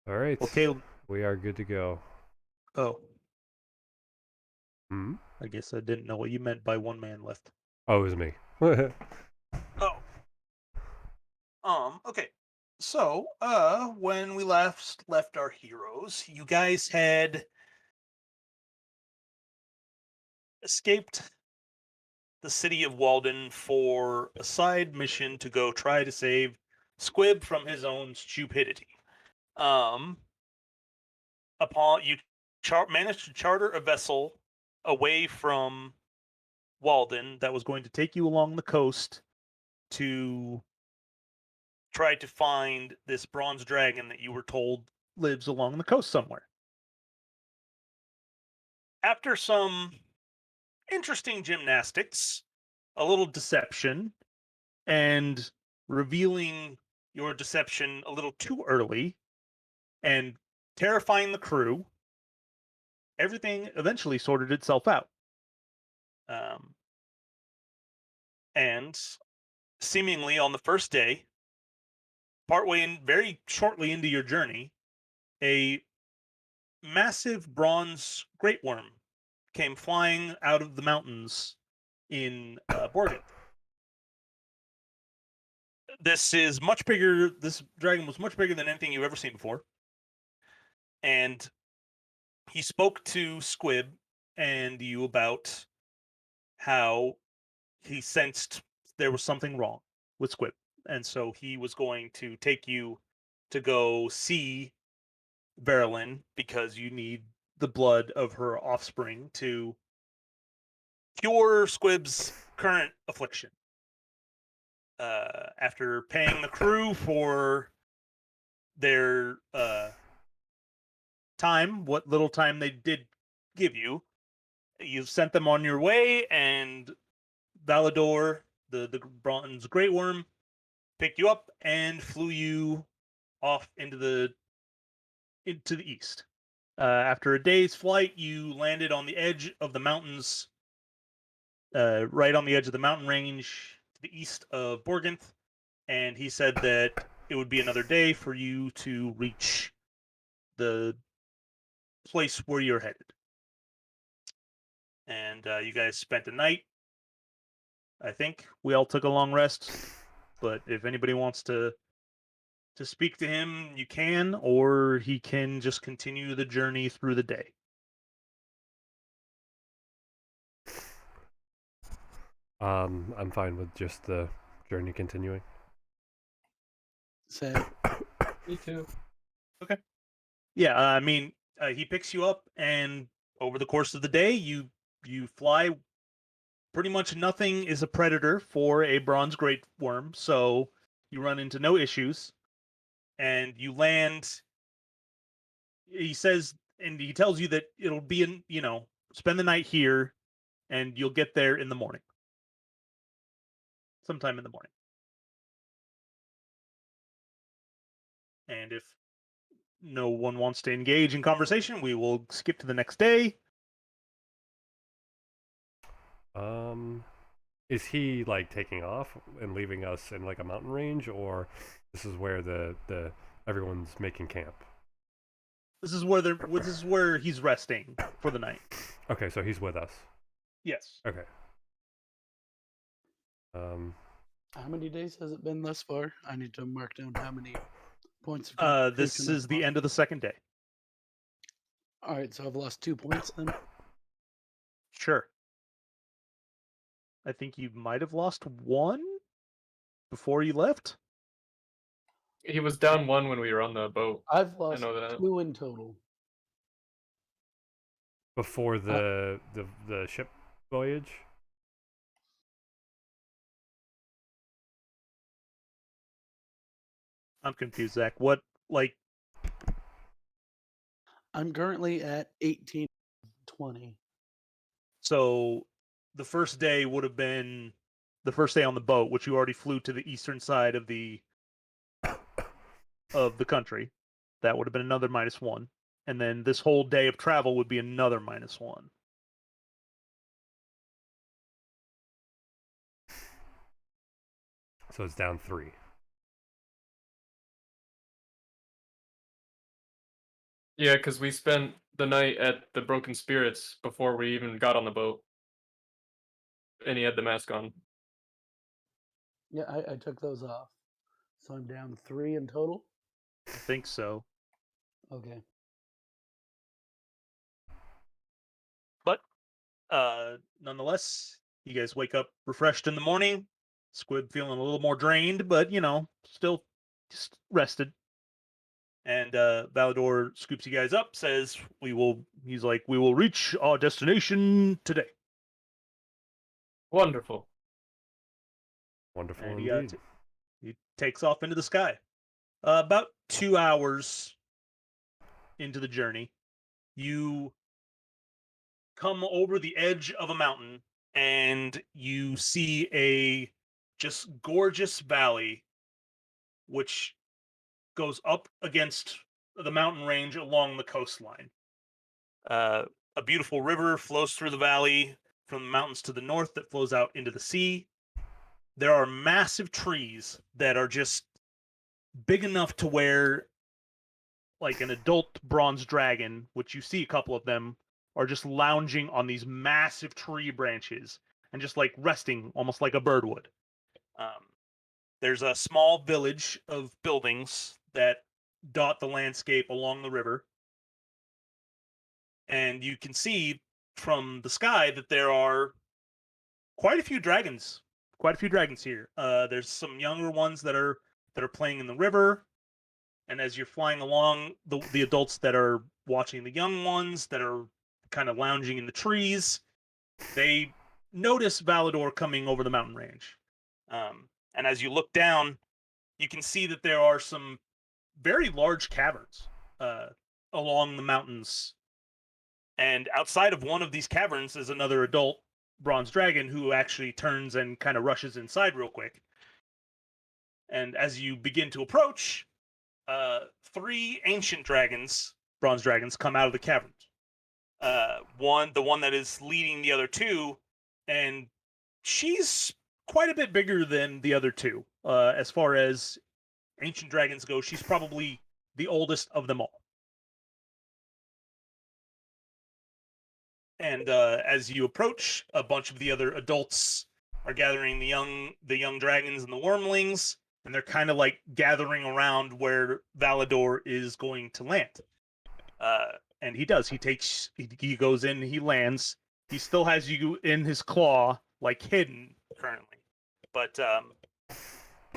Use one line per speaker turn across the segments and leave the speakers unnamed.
All right,
Well, Caleb.
we are good to go.
Oh,
Hmm?
I guess I didn't know what you meant by one man left.
Oh, it was me.
Oh, okay. So, when we left our heroes, you guys had escaped the city of Walden for a side mission to go try to save Squib from his own stupidity. Um, upon you managed to charter a vessel away from Walden that was going to take you along the coast to try to find this bronze dragon that you were told lives along the coast somewhere. After some interesting gymnastics, a little deception, and revealing your deception a little too early and terrifying the crew, everything eventually sorted itself out. Um, and seemingly on the first day, partway in, very shortly into your journey, a massive bronze great worm came flying out of the mountains in Boergenth. This is much bigger. This dragon was much bigger than anything you've ever seen before, and he spoke to Squib and you about how he sensed there was something wrong with Squib, and so he was going to take you to go see Verilyn because you need the blood of her offspring to cure Squib's current affliction. After paying the crew for their time, what little time they did give you, you sent them on your way, and Valador, the bronze great worm, picked you up and flew you off into the east. After a day's flight, you landed on the edge of the mountains, right on the edge of the mountain range to the east of Boergenth, and he said that it would be another day for you to reach the place where you're headed. And you guys spent the night. I think we all took a long rest, but if anybody wants to speak to him, you can, or he can just continue the journey through the day.
I'm fine with just the journey continuing.
Same. Me too.
Okay. Yeah, I mean, he picks you up, and over the course of the day, you fly. Pretty much nothing is a predator for a bronze great worm, so you run into no issues, and you land. He says, and he tells you that it'll be in, spend the night here, and you'll get there in the morning, sometime in the morning. And if no one wants to engage in conversation, we will skip to the next day.
Um, is he like taking off and leaving us in like a mountain range, or this is where the everyone's making camp?
This is where he's resting for the night.
Okay, so he's with us.
Yes.
Okay. Um,
How many days has it been thus far? I need to mark down how many points of
This
concentration I've
is the
lost.
end of the second day.
All right, so I've lost 2 points then.
Sure. I think you might have lost one before you left.
He was down one when we were on the boat.
I've
I
lost
know that.
2 in total.
before
Uh,
the ship voyage.
I'm confused, Zach. What, like,
I'm currently at 18, 20.
so the first day would have been the first day on the boat, which you already flew to the eastern side of the country. That would have been another -1. And then this whole day of travel would be another -1.
So it's down 3.
Yeah, because we spent the night at the Broken Spirits before we even got on the boat, and he had the mask on.
Yeah, I took those off. So I'm down 3 in total.
I think so.
Okay.
But nonetheless, you guys wake up refreshed in the morning. Squib feeling a little more drained, but still just rested. And Valador scoops you guys up, says he's like, we will reach our destination today.
Wonderful.
Wonderful
And
indeed.
he takes off into the sky. About 2 hours into the journey, you come over the edge of a mountain and you see a just gorgeous valley which goes up against the mountain range along the coastline. Uh, a beautiful river flows through the valley from the mountains to the north that flows out into the sea. There are massive trees that are just big enough to where, like, an adult bronze dragon, which you see a couple of them, are just lounging on these massive tree branches and just like resting almost like a bird would. Um, there's a small village of buildings that dot the landscape along the river. And you can see from the sky that there are quite a few dragons. Quite a few dragons here. There's some younger ones that are playing in the river, and as you're flying along, the adults that are watching the young ones that are kind of lounging in the trees, they notice Valador coming over the mountain range. And as you look down, you can see that there are some very large caverns uh, along the mountains. And outside of one of these caverns is another adult bronze dragon who actually turns and kind of rushes inside real quick. And as you begin to approach, three ancient dragons, bronze dragons, come out of the caverns. The one that is leading the other two, and she's quite a bit bigger than the other two. As far as ancient dragons go, she's probably the oldest of them all. And as you approach, a bunch of the other adults are gathering the young dragons and the wormlings, and they're kind of like gathering around where Valador is going to land. And he does. He goes in, he lands. He still has you in his claw, like hidden currently. But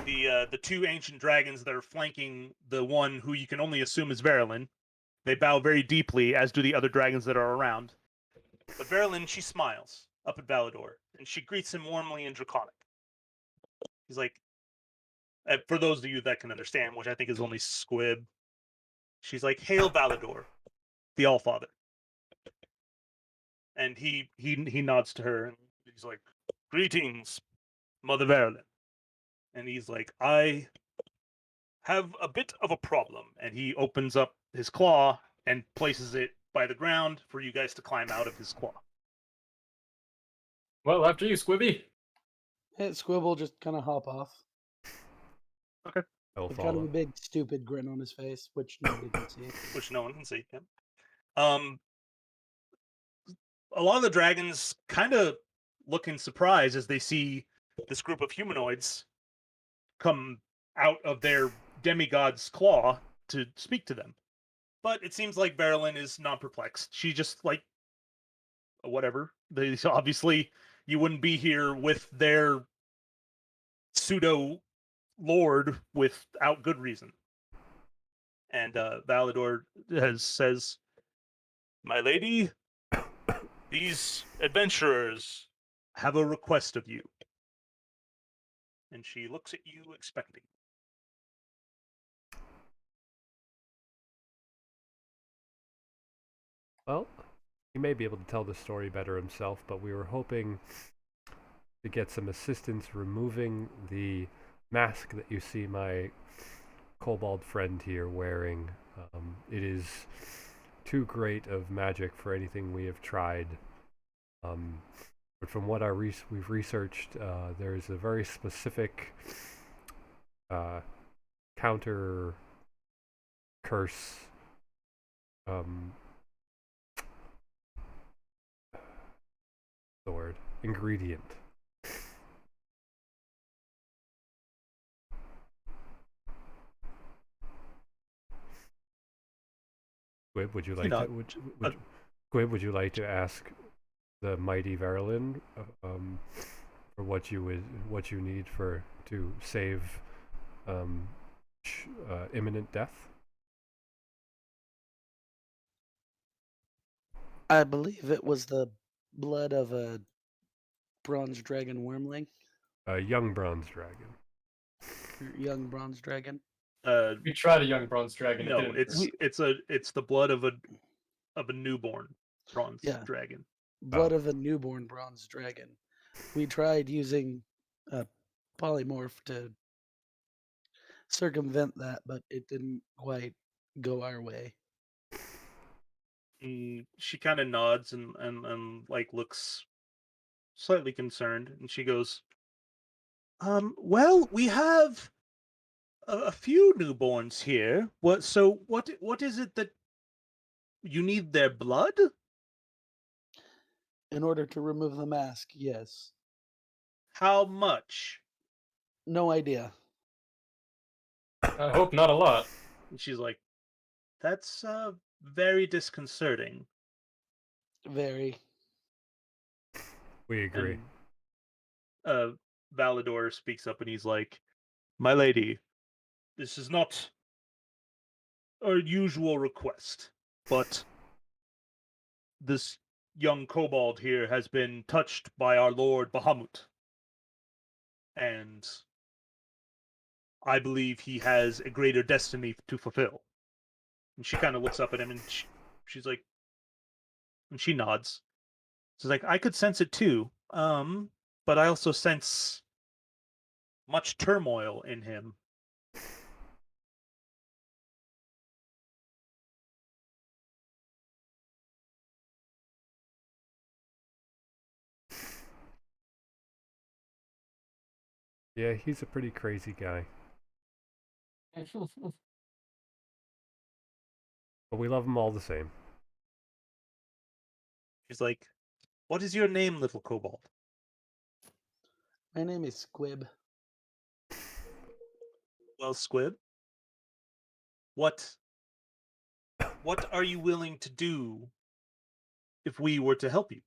the two ancient dragons that are flanking the one who you can only assume is Verilyn, they bow very deeply, as do the other dragons that are around. But Verilyn, she smiles up at Valador, and she greets him warmly in Draconic. He's like, for those of you that can understand, which I think is only Squib, she's like, "Hail Valador, the Allfather." And he nods to her, and he's like, "Greetings, Mother Verilyn." And he's like, "I have a bit of a problem." And he opens up his claw and places it by the ground for you guys to climb out of his claw.
Well, after you, Squibby.
Hey, Squibble just kind of hop off
Okay.
I will
with kind of a
follow.
big stupid grin on his face, which nobody can see.
Which no one can see. Yeah. Um, a lot of the dragons kind of look in surprise as they see this group of humanoids come out of their demigod's claw to speak to them. But it seems like Verilyn is not perplexed. She just like, whatever. Obviously, you wouldn't be here with their pseudo lord without good reason. And Valador says, "My lady, these adventurers have a request of you." And she looks at you expecting.
Well, he may be able to tell the story better himself, but we were hoping to get some assistance removing the mask that you see my kobold friend here wearing. It is too great of magic for anything we have tried. But from what we've researched, there is a very specific counter curse um, the word ingredient. Squib, would you
He
like to?
nods.
Squib, would you like to ask the mighty Verilyn for what you need to save um, imminent death?
I believe it was the blood of a bronze dragon wormling,
A young bronze dragon.
or young bronze dragon.
We tried a young bronze dragon. It
No,
didn't work.
it's the blood of a newborn bronze
Yeah.
dragon.
Blood of a newborn bronze dragon. We tried using a polymorph to circumvent that, but it didn't quite go our way.
She kind of nods and like looks slightly concerned, and she goes, well, we have a few newborns here. What is it that you need their blood?
In order to remove the mask, yes.
How much?
No idea.
I hope not a lot.
And she's like, that's very disconcerting.
Very.
We agree.
And Valador speaks up and he's like, my lady, this is not our usual request, but this young kobold here has been touched by our lord Bahamut, and I believe he has a greater destiny to fulfill. And she kind of looks up at him, and she's like, and she nods. She's like, I could sense it too, but I also sense much turmoil in him.
Yeah, he's a pretty crazy guy. But we love him all the same.
She's like, what is your name, little kobold?
My name is Squib.
Well, Squib, what are you willing to do if we were to help you?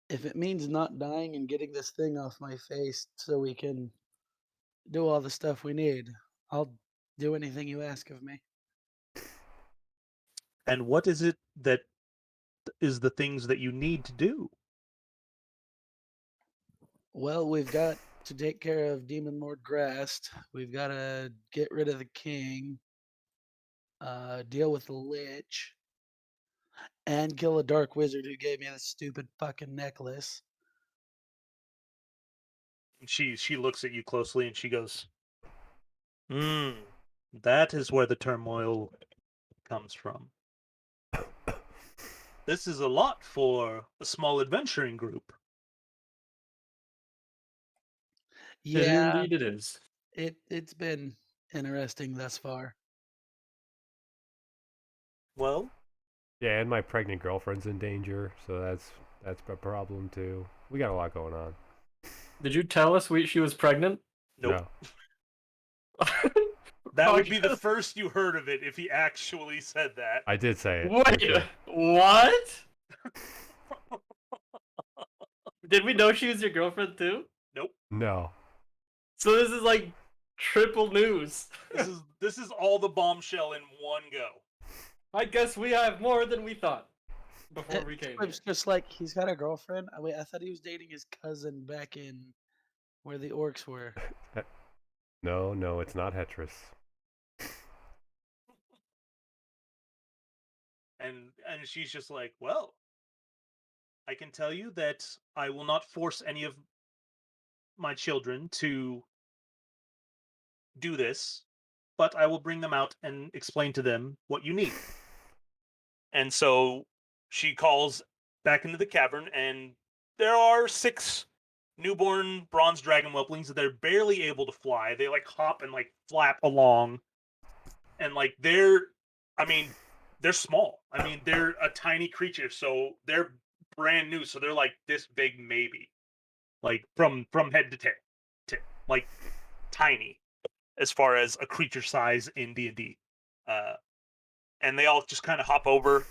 If it means not dying and getting this thing off my face so we can do all the stuff we need, I'll do anything you ask of me.
And what is it that is the things that you need to do?
Well, we've got to take care of Demon Lord Grast. We've got to get rid of the king, deal with the lich, and kill a dark wizard who gave me this stupid fucking necklace.
She looks at you closely and she goes, that is where the turmoil comes from. This is a lot for a small adventuring group.
Yeah,
Indeed it is.
it's been interesting thus far.
Well,
Yeah, and my pregnant girlfriend's in danger, so that's a problem too. We got a lot going on.
Did you tell us she was pregnant?
nope.
No,
That would be the first you heard of it if he actually said that.
I did say it.
Wait,
Okay.
what? Did we know she was your girlfriend too?
No.
So this is like triple news.
This is all the bombshell in one go.
I guess we have more than we thought before we came here.
It's just like he's got a girlfriend. I thought he was dating his cousin back in where the orcs were.
No, it's not Hetris.
And she's just like, well, I can tell you that I will not force any of my children to do this, but I will bring them out and explain to them what you need. And so she calls back into the cavern, and there are 6 newborn bronze dragon whelplings that they're barely able to fly. They like hop and like flap along. and like I mean, they're small. I mean, they're a tiny creature, so they're brand new. So they're like this big, maybe, like from head to tail, like tiny as far as a creature size in D&D. And they all just kind of hop over,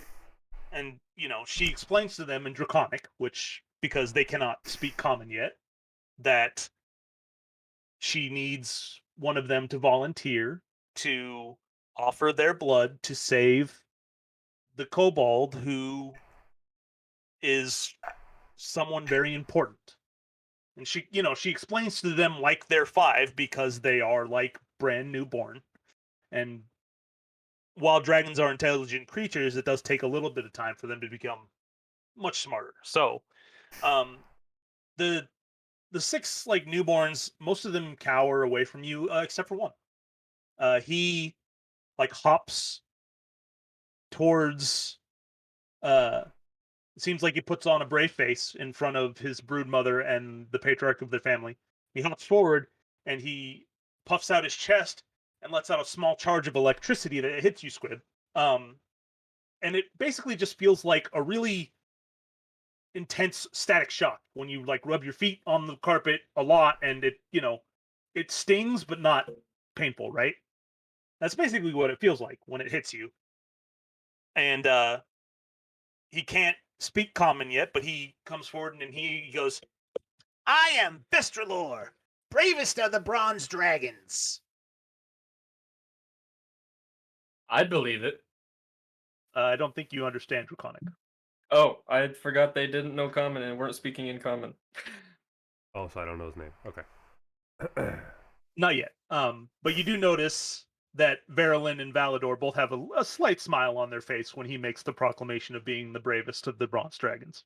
and she explains to them in Draconic, which because they cannot speak Common yet, that she needs one of them to volunteer to offer their blood to save the kobold who is someone very important. And she explains to them like they're 5 because they are like brand newborn. And while dragons are intelligent creatures, it does take a little bit of time for them to become much smarter. So, the 6 like newborns, most of them cower away from you, except for one. He like hops towards. It seems like he puts on a brave face in front of his brood mother and the patriarch of their family. He hops forward and he puffs out his chest and lets out a small charge of electricity that hits you, Squib. And it basically just feels like a really intense static shock when you like rub your feet on the carpet a lot, and it stings but not painful, right? That's basically what it feels like when it hits you. And he can't speak Common yet, but he comes forward and he goes, "I am Vestralor, bravest of the bronze dragons."
I'd believe it.
I don't think you understand Draconic.
Oh, I forgot they didn't know Common and weren't speaking in Common.
Oh, so I don't know his name. Okay.
Not yet. But you do notice that Verilyn and Valador both have a slight smile on their face when he makes the proclamation of being the bravest of the bronze dragons.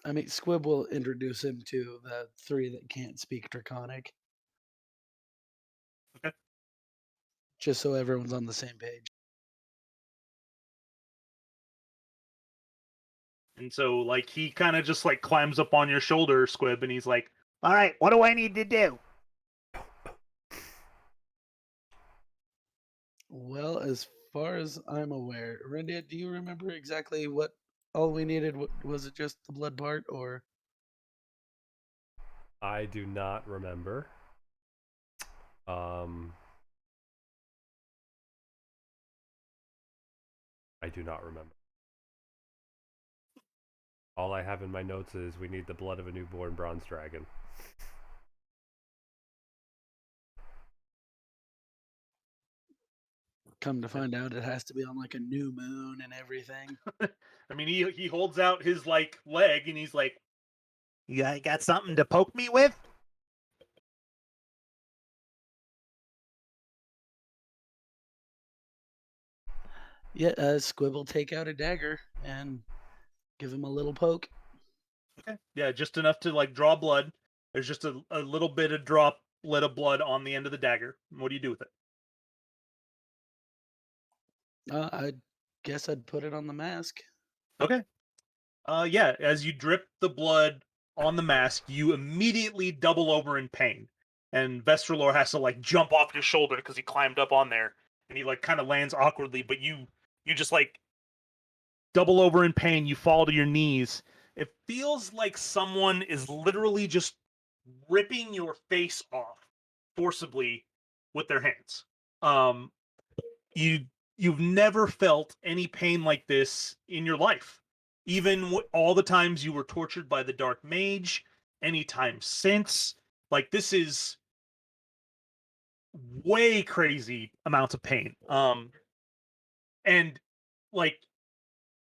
I mean, Squib will introduce him to the 3 that can't speak Draconic.
Okay.
Just so everyone's on the same page.
And so, like, he kind of just, like, climbs up on your shoulder, Squib, and he's like, "All right, what do I need to do?"
Well, as far as I'm aware, Rendia, do you remember exactly what all we needed? Was it just the blood part, or?
I do not remember. I do not remember. All I have in my notes is we need the blood of a newborn bronze dragon.
Come to find out, it has to be on like a new moon and everything.
I mean, he holds out his, like, leg, and he's like, "You got something to poke me with?"
Yeah, Squib will take out a dagger and give him a little poke.
Okay. Yeah, just enough to, like, draw blood. There's just a little bit of droplet of blood on the end of the dagger. What do you do with it?
I guess I'd put it on the mask.
Okay. Yeah, as you drip the blood on the mask, you immediately double over in pain. And Vestralor has to, like, jump off your shoulder because he climbed up on there, and he, like, kind of lands awkwardly, but you just, like, double over in pain, you fall to your knees. It feels like someone is literally just ripping your face off forcibly with their hands. Um you've never felt any pain like this in your life. Even all the times you were tortured by the dark mage, anytime since. Like, this is way crazy amounts of pain. And like,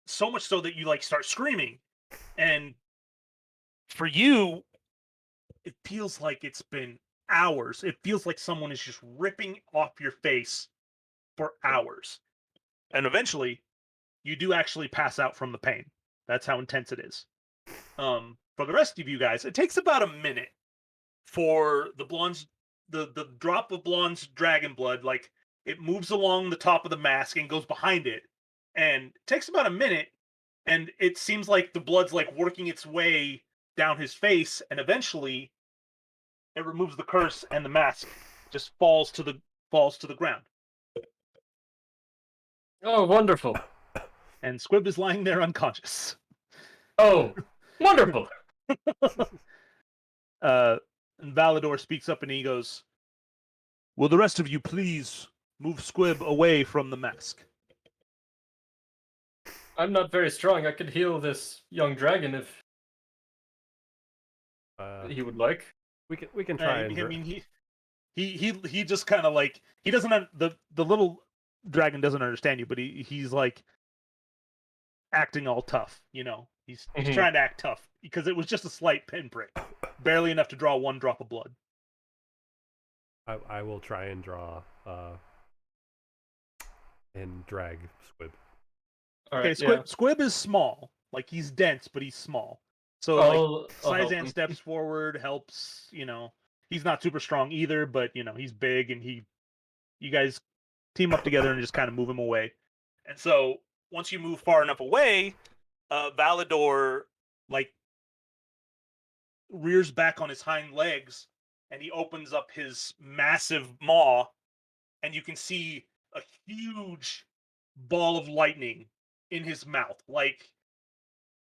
so much so that you, like, start screaming. And for you, it feels like it's been hours. It feels like someone is just ripping off your face for hours. And eventually, you do actually pass out from the pain. That's how intense it is. For the rest of you guys, it takes about a minute for the drop of Blonde's dragon blood, like, it moves along the top of the mask and goes behind it. And it takes about a minute, and it seems like the blood's, like, working its way down his face, and eventually it removes the curse and the mask just falls to the falls to the ground.
Oh, wonderful.
And Squib is lying there unconscious.
Oh, wonderful.
And Valador speaks up and he goes, "Will the rest of you please move Squib away from the mask?"
I'm not very strong. I could heal this young dragon if he would like.
We can try and
I mean, he just kind of like he doesn't the little dragon doesn't understand you, but he's like acting all tough, you know. He's trying to act tough because it was just a slight pinprick, barely enough to draw 1 drop of blood.
I will try and draw and drag Squib.
All
Okay,
right,
Squib is small, like he's dense, but he's small. So
I'll help
Sizan
him.
steps forward, helps. You know, he's not super strong either, but you know he's big, and you guys team up together and just kind of move him away. And so once you move far enough away, Valador like rears back on his hind legs, and he opens up his massive maw, and you can see a huge ball of lightning in his mouth, like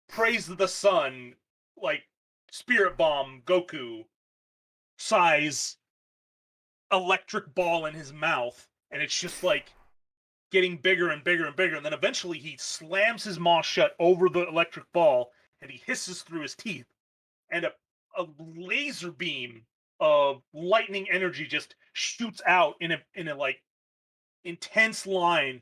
praise the sun, like Spirit Bomb Goku size electric ball in his mouth, and it's just like getting bigger and bigger and bigger, and then eventually he slams his maw shut over the electric ball, and he hisses through his teeth, and a laser beam of lightning energy just shoots out in a like intense line.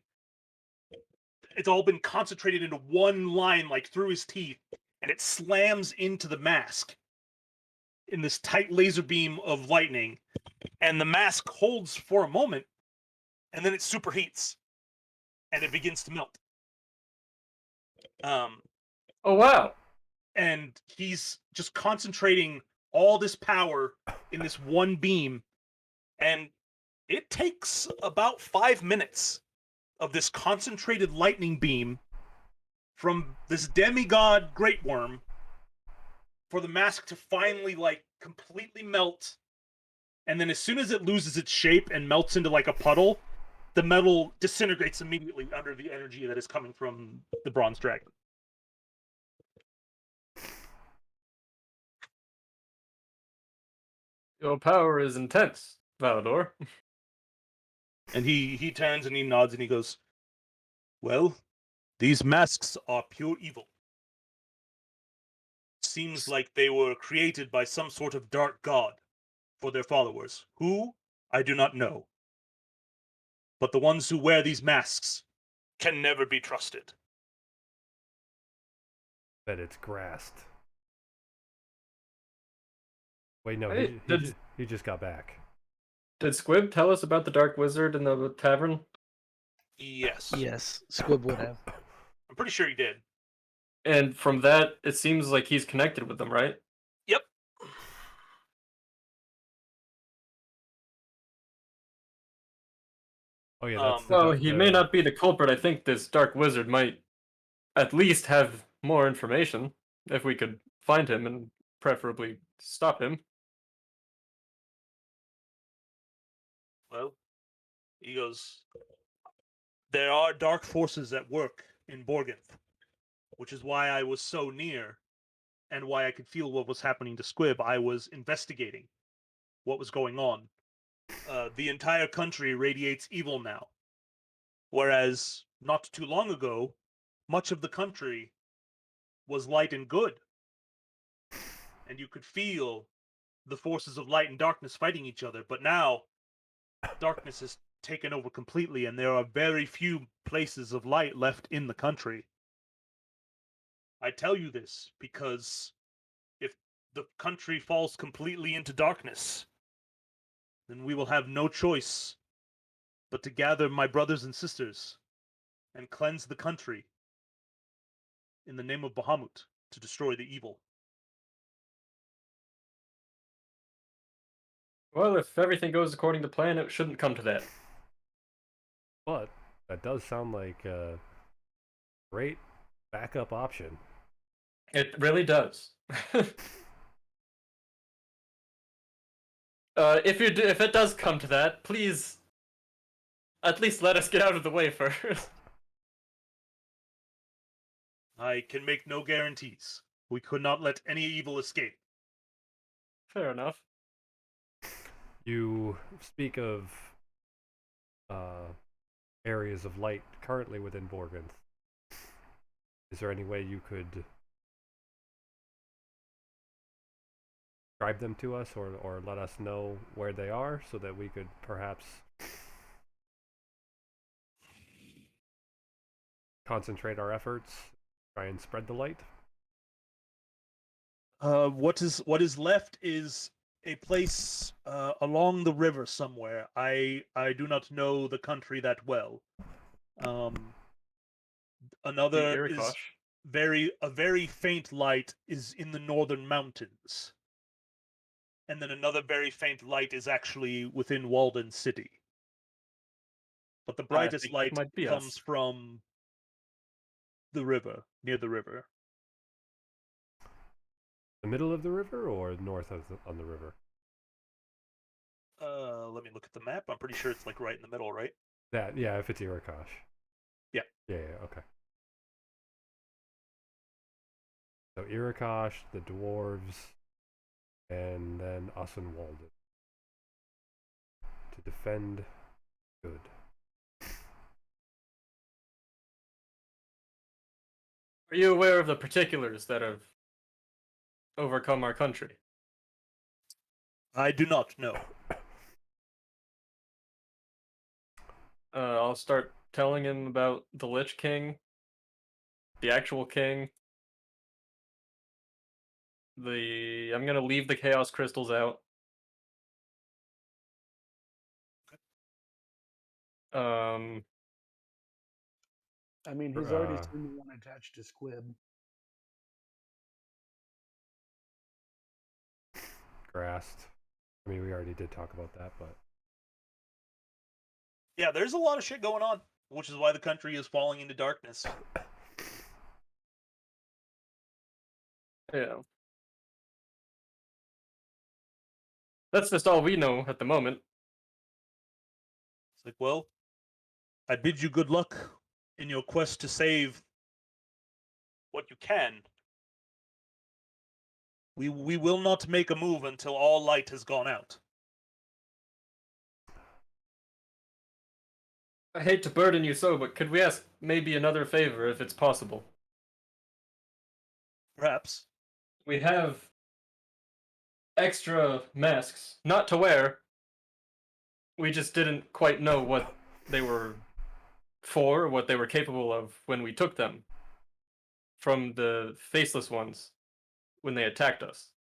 It's all been concentrated into one line, like through his teeth, and it slams into the mask in this tight laser beam of lightning, and the mask holds for a moment, and then it superheats, and it begins to melt.
Oh, wow.
And he's just concentrating all this power in this one beam, and it takes about 5 minutes of this concentrated lightning beam from this demigod great worm for the mask to finally like completely melt. And then as soon as it loses its shape and melts into like a puddle, the metal disintegrates immediately under the energy that is coming from the bronze dragon.
Your power is intense, Valador.
And he turns and he nods and he goes, "Well, these masks are pure evil. Seems like they were created by some sort of dark god for their followers. Who? I do not know. But the ones who wear these masks can never be trusted."
Bet it's grasped. Wait, no,
Hey,
he just got back.
Did Squib tell us about the Dark Wizard in the tavern?
Yes.
Yes, Squib would have.
I'm pretty sure he did.
And from that, it seems like he's connected with them, right?
Yep.
Oh yeah, that's
Well, he may not be the culprit. I think this Dark Wizard might at least have more information if we could find him and preferably stop him.
Well, he goes, "There are dark forces at work in Boergenth, which is why I was so near and why I could feel what was happening to Squib. I was investigating what was going on. The entire country radiates evil now, whereas not too long ago, much of the country was light and good, and you could feel the forces of light and darkness fighting each other. But now, darkness has taken over completely, and there are very few places of light left in the country. I tell you this because if the country falls completely into darkness, then we will have no choice but to gather my brothers and sisters and cleanse the country in the name of Bahamut to destroy the evil."
Well, if everything goes according to plan, it shouldn't come to that.
But that does sound like a great backup option.
It really does. If it does come to that, please at least let us get out of the way first.
I can make no guarantees. We could not let any evil escape.
Fair enough.
You speak of areas of light currently within Boergenth. Is there any way you could describe them to us or let us know where they are so that we could perhaps concentrate our efforts, try and spread the light?
What is left is a place along the river somewhere. I do not know the country that well.
The
Another
Irikosh.
is a very faint light is in the northern mountains, and then another very faint light is actually within Walden City. But the
I
brightest
think
light
might be
comes
us.
from the river, near the river.
The middle of the river or north of on the river?
Let me look at the map. I'm pretty sure it's like right in the middle, right?
That, yeah, if it's Irikosh.
Yeah.
Yeah, okay. So Irikosh, the dwarves, and then us and Walden. To defend good.
Are you aware of the particulars that have overcome our country?
I do not know.
I'll start telling him about the Lich King, the actual king. I'm gonna leave the Chaos Crystals out. Um,
I mean, he's already seen the one attached to Squib.
Grassed. I mean, we already did talk about that, but
Yeah, there's a lot of shit going on, which is why the country is falling into darkness.
yeah. That's just all we know at the moment.
It's like, well, I bid you good luck in your quest to save what you can. We will not make a move until all light has gone out.
I hate to burden you so, but could we ask maybe another favor if it's possible?
Perhaps.
We have extra masks, not to wear. We just didn't quite know what they were for, what they were capable of when we took them from the faceless ones when they attacked us.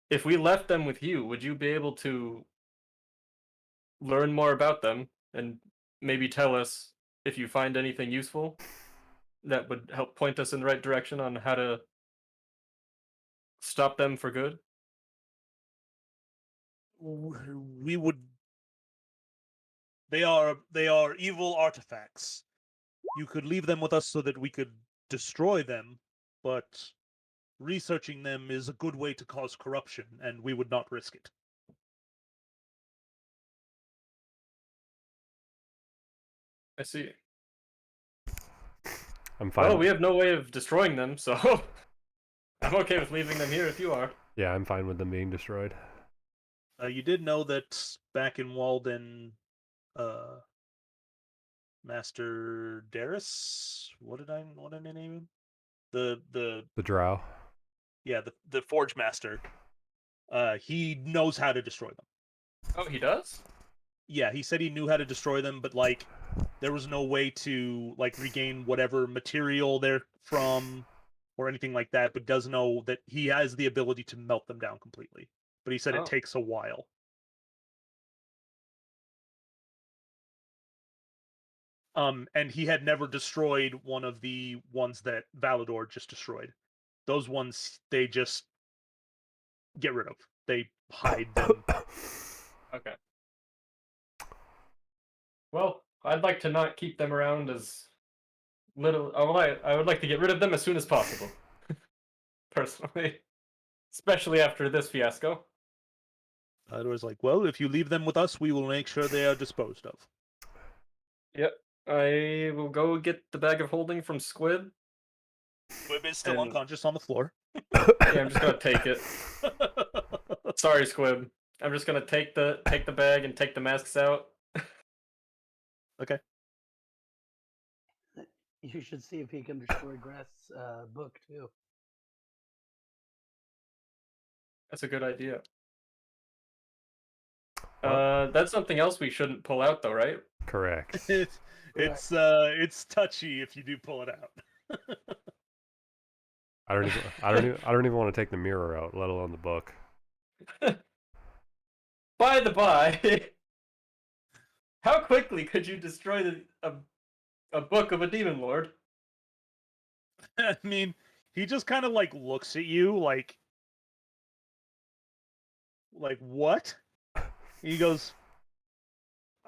If we left them with you, would you be able to learn more about them and maybe tell us if you find anything useful that would help point us in the right direction on how to stop them for good?
We would. They are evil artifacts. You could leave them with us so that we could destroy them, but researching them is a good way to cause corruption, and we would not risk it.
I see.
I'm fine.
Well, we have no way of destroying them, so I'm okay with leaving them here if you are.
Yeah, I'm fine with them being destroyed.
You did know that back in Walden, Master Darius, what did I name him? The
The drow.
yeah, the Forge Master. He knows how to destroy them.
Oh, he does?
Yeah, he said he knew how to destroy them, but like there was no way to like regain whatever material they're from or anything like that, but does know that he has the ability to melt them down completely. But he said
Oh.
it takes a while. And he had never destroyed one of the ones that Valador just destroyed. Those ones they just get rid of. They hide them.
Okay. Well, I'd like to not keep them around as little. I would like to get rid of them as soon as possible. Personally. Especially after this fiasco.
Vador's like, well, if you leave them with us, we will make sure they are disposed of.
Yep. I will go get the bag of holding from Squib.
Squib is still
And-
unconscious on the floor.
Yeah, I'm just gonna take it. Sorry, Squib. I'm just gonna take the bag and take the masks out.
Okay.
You should see if he can destroy Grass's book too.
That's a good idea.
Well-
That's something else we shouldn't pull out, though, right?
Correct.
It's touchy if you do pull it out.
I don't even want to take the mirror out, let alone the book.
By the by, how quickly could you destroy a book of a demon lord?
I mean, he just kind of like looks at you like what? He goes,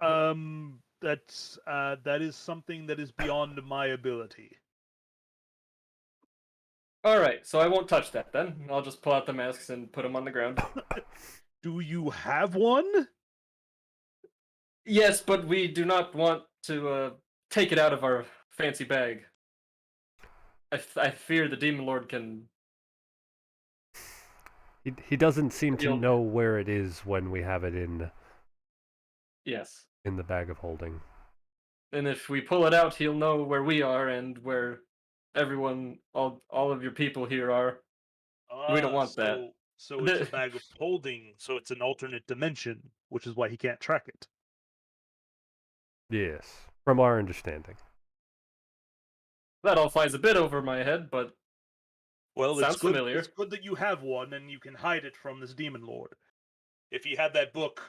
that's that is something that is beyond my ability.
All right, so I won't touch that then. I'll just pull out the masks and put them on the ground.
Do you have one?
Yes, but we do not want to take it out of our fancy bag. I fear the demon lord can.
He doesn't seem to
You'll-
know where it is when we have it
Yes,
in the bag of holding.
and if we pull it out, he'll know where we are and where everyone, all of your people here are. We don't want that.
So it's a bag of holding. So it's an alternate dimension, which is why he can't track it.
Yes, from our understanding.
That all flies a bit over my head, but
Well,
sounds
it's good.
familiar.
It's good that you have one, and you can hide it from this demon lord. If he had that book,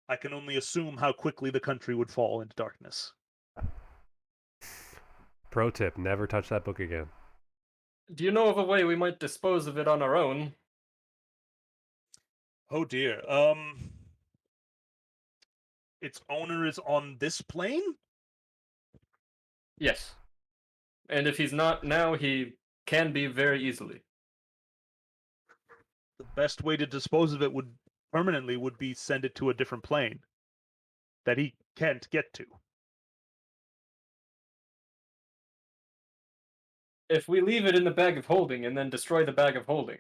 I can only assume how quickly the country would fall into darkness.
Pro tip: never touch that book again.
Do you know of a way we might dispose of it on our own?
Oh dear. Its owner is on this plane?
Yes. And if he's not now, he can be very easily.
The best way to dispose of it would be send it to a different plane that he can't get to.
If we leave it in the bag of holding and then destroy the bag of holding,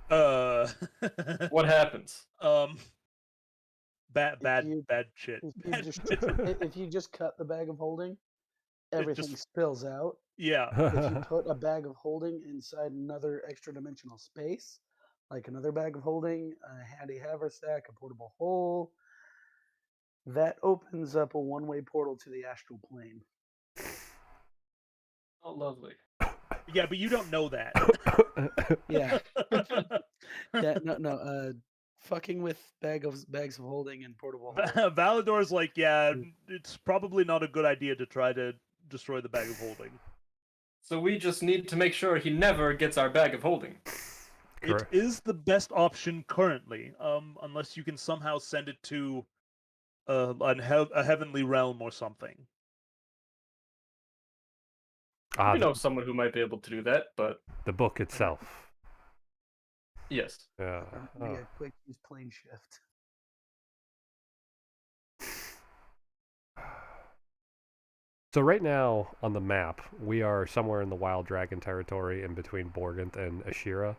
what happens?
Bad
you-
shit.
If you
Bad
just
shit.
if you just cut the bag of holding,
It
everything
just-
spills out.
Yeah.
If you put a bag of holding inside another extra dimensional space, like another bag of holding, a handy haversack, a portable hole, that opens up a one-way portal to the astral plane.
Oh, lovely.
Yeah, but you don't know that.
Yeah. Yeah, no. Fucking with bags of holding and portable holes.
Valador's like, yeah, it's probably not a good idea to try to destroy the bag of holding.
So we just need to make sure he never gets our bag of holding.
It
Correct.
is the best option currently, unless you can somehow send it to a heavenly realm or something.
Ah,
We know someone who might be able to do that, but
the book itself.
yes.
Yeah.
Be
Oh.
a quick use plane shift.
So right now on the map, we are somewhere in the Wild Dragon territory in between Boergenth and Ashira.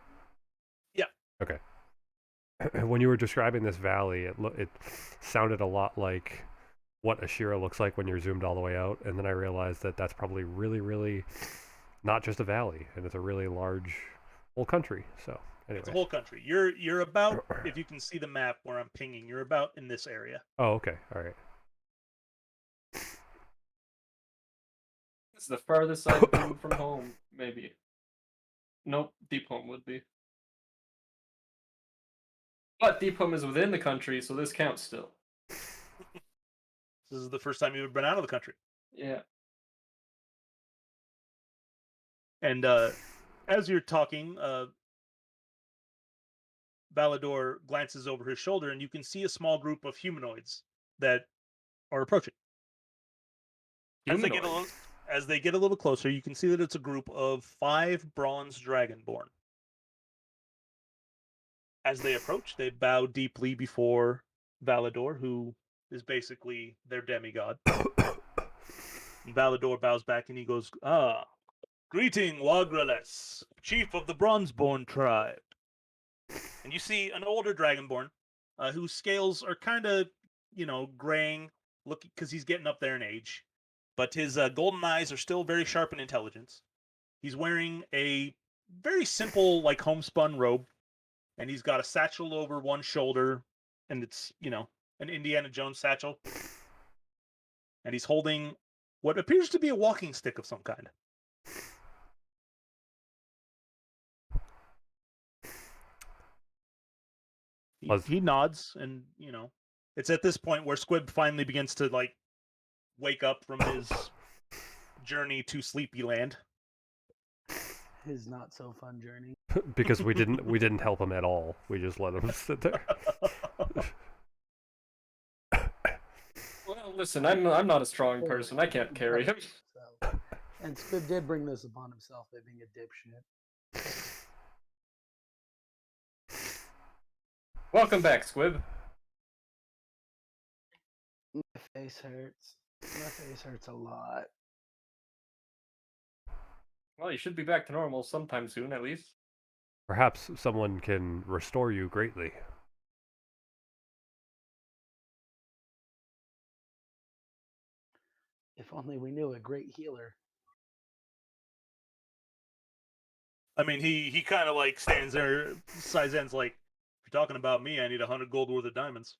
Yeah.
Okay. When you were describing this valley, it sounded a lot like what Ashira looks like when you're zoomed all the way out, and then I realized that that's probably really, really not just a valley, and it's a really large whole country. So anyway.
It's a whole country. You're about, if you can see the map where I'm pinging, you're about in this area.
Oh, okay. All right.
It's the farthest I've been from home, maybe. Nope, Deep Home would be. But Deep Home is within the country, so this counts still.
This is the first time you've ever been out of the country.
Yeah.
And as you're talking, Valador glances over his shoulder, and you can see a small group of humanoids that are approaching. As they get a little closer, you can see that it's a group of 5 bronze dragonborn. As they approach, they bow deeply before Valador, who is basically their demigod. And Valador bows back and he goes, greeting, Wagrales, chief of the Bronzeborn tribe. And you see an older Dragonborn whose scales are kind of, graying, because he's getting up there in age. But his golden eyes are still very sharp in intelligence. He's wearing a very simple, like, homespun robe, and he's got a satchel over one shoulder, and it's, an Indiana Jones satchel. And he's holding what appears to be a walking stick of some kind. He nods, and, it's at this point where Squib finally begins to, like, wake up from his journey to Sleepy Land.
His not so fun journey.
Because we didn't help him at all. We just let him sit there.
Well, listen, I'm not a strong person. I can't carry him.
So, and Squib did bring this upon himself by being a dipshit.
Welcome back, Squib.
My face hurts. My face hurts a lot.
Well, you should be back to normal sometime soon, at least.
Perhaps someone can restore you greatly.
If only we knew a great healer.
I mean, he kind of, like, stands there. Sizen's like, if you're talking about me, I need 100 gold worth of diamonds.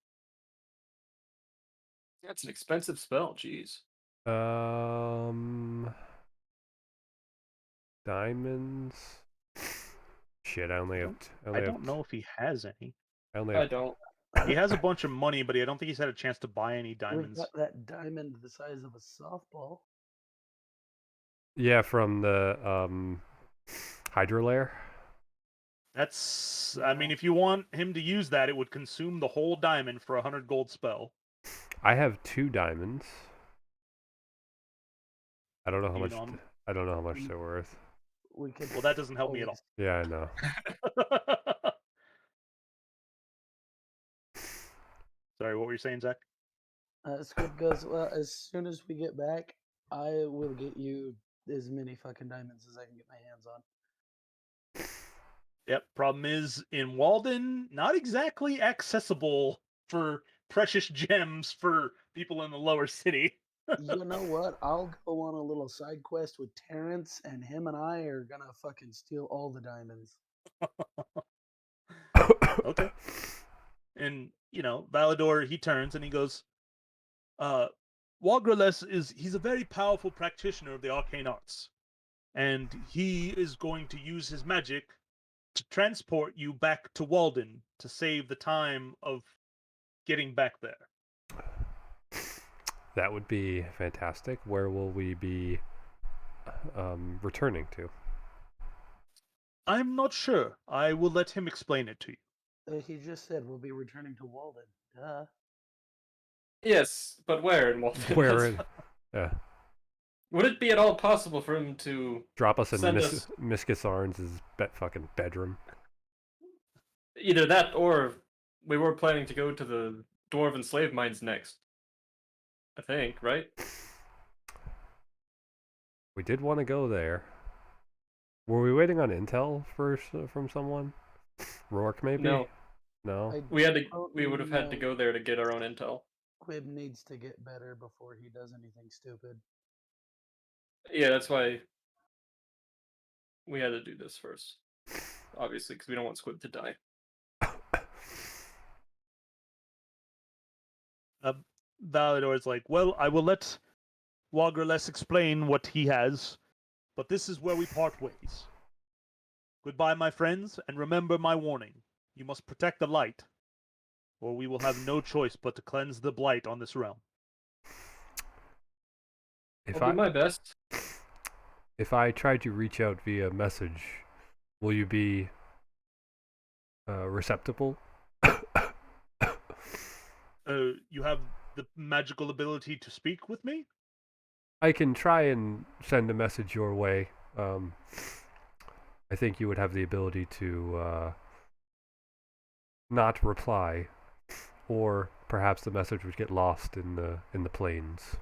That's an expensive spell, jeez.
Diamonds. Shit, I only have.
I don't know if he has any.
I don't.
He has a bunch of money, but I don't think he's had a chance to buy any
We've
diamonds.
got that diamond the size of a softball.
Yeah, from the Hydro Lair.
That's. I mean, if you want him to use that, it would consume the whole diamond for 100 gold spell.
I have 2 diamonds. I don't know how
You
much.
know,
I don't know how much they're worth.
We could.
Well, that doesn't help me at all.
Yeah, I know.
Sorry, what were you saying, Zach?
Squid goes, well, as soon as we get back, I will get you as many fucking diamonds as I can get my hands on.
Yep. Problem is, in Walden, not exactly accessible for precious gems for people in the lower city.
You know what? I'll go on a little side quest with Terrence, and him and I are gonna fucking steal all the diamonds.
Okay. And, Valador, he turns and he goes, Wagrales he's a very powerful practitioner of the arcane arts. And he is going to use his magic to transport you back to Walden to save the time of getting back there.
That would be fantastic. Where will we be returning to?
I'm not sure. I will let him explain it to you.
He just said we'll be returning to Walden. Duh.
Yes, but where in Walden?
Where? Yeah.
Would it be at all possible for him to
Drop us in
send us
Miskis Arns' fucking bedroom.
either that, or we were planning to go to the dwarven slave mines next? I think, right?
We did want to go there. Were we waiting on intel from someone? Rourke, maybe?
No.
No?
We would have had to go there to get our own intel.
Quib needs to get better before he does anything stupid.
Yeah, that's why we had to do this first. Obviously, because we don't want Squib to die.
Valador's like, well, I will let Wagrales explain what he has, but this is where we part ways. Goodbye, my friends, and remember my warning. You must protect the light, or we will have no choice but to cleanse the blight on this realm.
I'll do my best.
If I try to reach out via message, will you be receptible?
You have the magical ability to speak with me?
I can try and send a message your way. I think you would have the ability to not reply, or perhaps the message would get lost in the plains.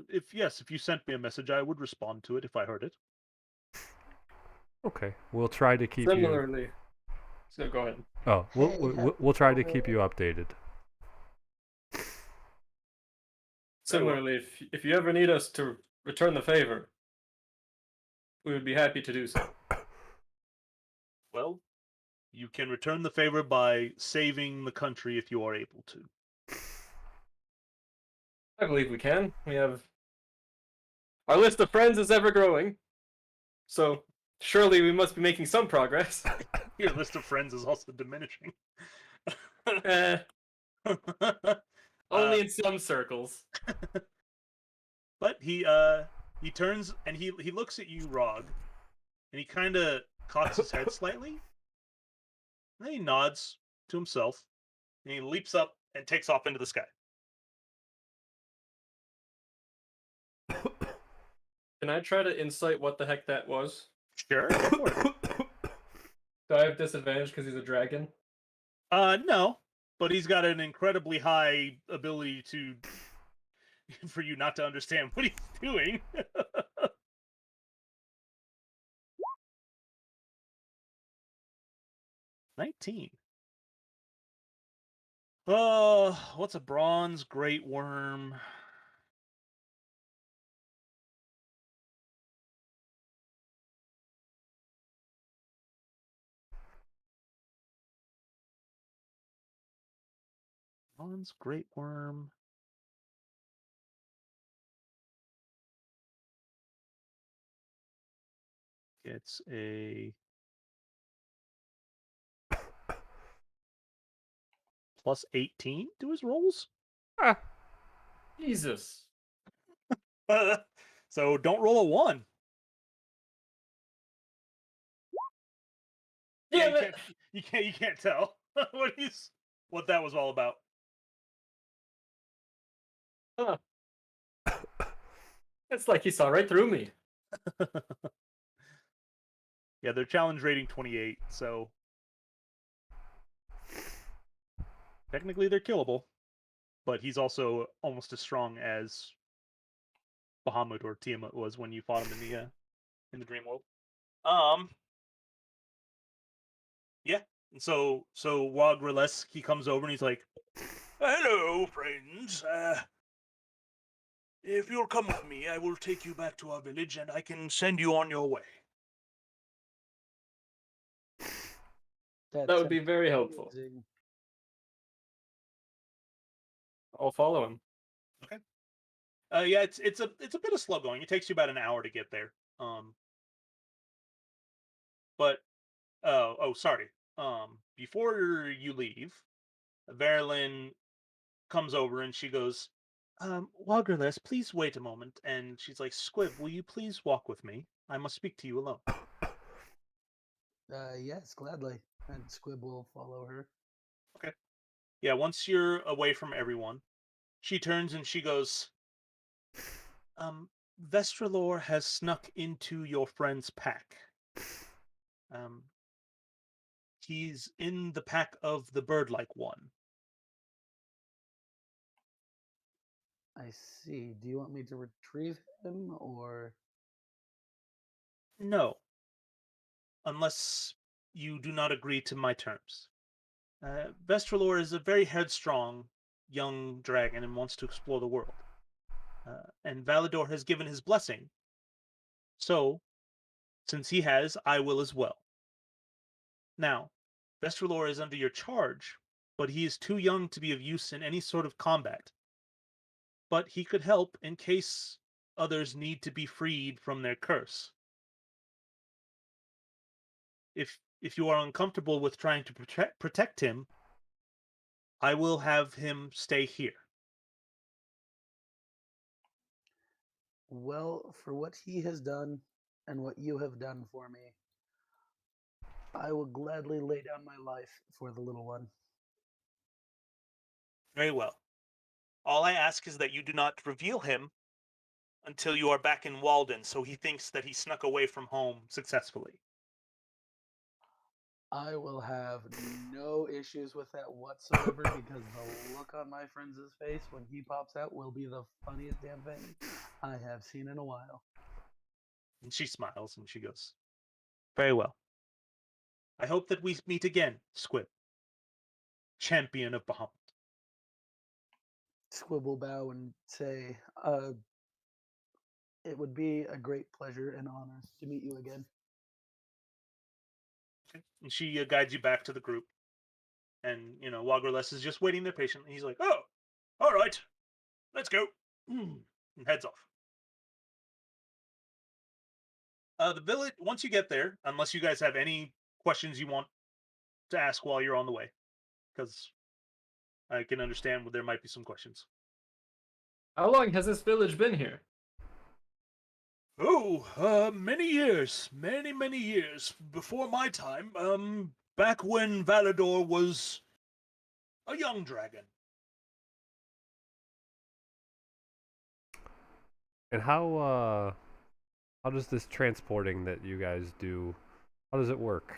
If you sent me a message, I would respond to it if I heard it.
Okay, we'll try to keep you.
Similarly, so go ahead.
Oh,
Hey,
we'll try to keep you updated.
Very well.
Similarly, if you ever need us to return the favor, we would be happy to do so.
Well, you can return the favor by saving the country if you are able to.
I believe we can. We have our list of friends is ever growing, so surely we must be making some progress.
Your list of friends is also diminishing.
Eh, only in some circles.
But he turns and he looks at you, Rog, and he kind of cocks his head slightly. And then he nods to himself, and he leaps up and takes off into the sky.
Can I try to insight what the heck that was?
Sure, go for it.
Do I have disadvantage because he's a dragon?
No, but he's got an incredibly high ability to for you not to understand what he's doing. 19. Oh, what's a bronze great worm? Bronze great worm. It's a plus 18 to his rolls.
Ah,
Jesus.
So don't roll a 1. Yeah,
Damn it!
you can't tell what that was all about.
Huh. It's like he saw right through me.
Yeah, they're challenge rating 28, so technically they're killable. But he's also almost as strong as Bahamut or Tiamat was when you fought him in the dream world. Yeah. And so Wog Rilesk, he comes over and he's like, "Hello, friends. If you'll come with me, I will take you back to our village and I can send you on your way."
That would be very helpful.
amazing.
I'll follow him.
Okay. Yeah, it's a bit of slow going. It takes you about an hour to get there. But sorry. Before you leave, Verilyn comes over and she goes, Wagerless, please wait a moment. And she's like, Squib, will you please walk with me? I must speak to you alone.
Yes, gladly. And Squib will follow her.
Okay. Yeah, once you're away from everyone, she turns and she goes, Vestralor has snuck into your friend's pack. He's in the pack of the bird-like one.
I see. Do you want me to retrieve him or?
No, unless you do not agree to my terms. Vestralor is a very headstrong young dragon and wants to explore the world. And Valador has given his blessing. So, since he has, I will as well. Now, Vestralor is under your charge, but he is too young to be of use in any sort of combat. But he could help in case others need to be freed from their curse. If you are uncomfortable with trying to protect him, I will have him stay here.
Well, for what he has done and what you have done for me, I will gladly lay down my life for the little one.
Very well. All I ask is that you do not reveal him until you are back in Walden, so he thinks that he snuck away from home successfully.
I will have no issues with that whatsoever because the look on my friend's face when he pops out will be the funniest damn thing I have seen in a while.
And she smiles and she goes, "Very well. I hope that we meet again, Squib, champion of Bahamut."
Squib will bow and say, it would be a great pleasure and honor to meet you again.
Okay. And she guides you back to the group. And, Wagerless is just waiting there patiently. He's like, "Oh, all right, let's go." And heads off. The village, once you get there, unless you guys have any questions you want to ask while you're on the way, because I can understand there might be some questions.
How long has this village been here?
Oh, many years. Many years. Before my time, back when Valador was a young dragon.
And how does this transporting that you guys do, how does it work?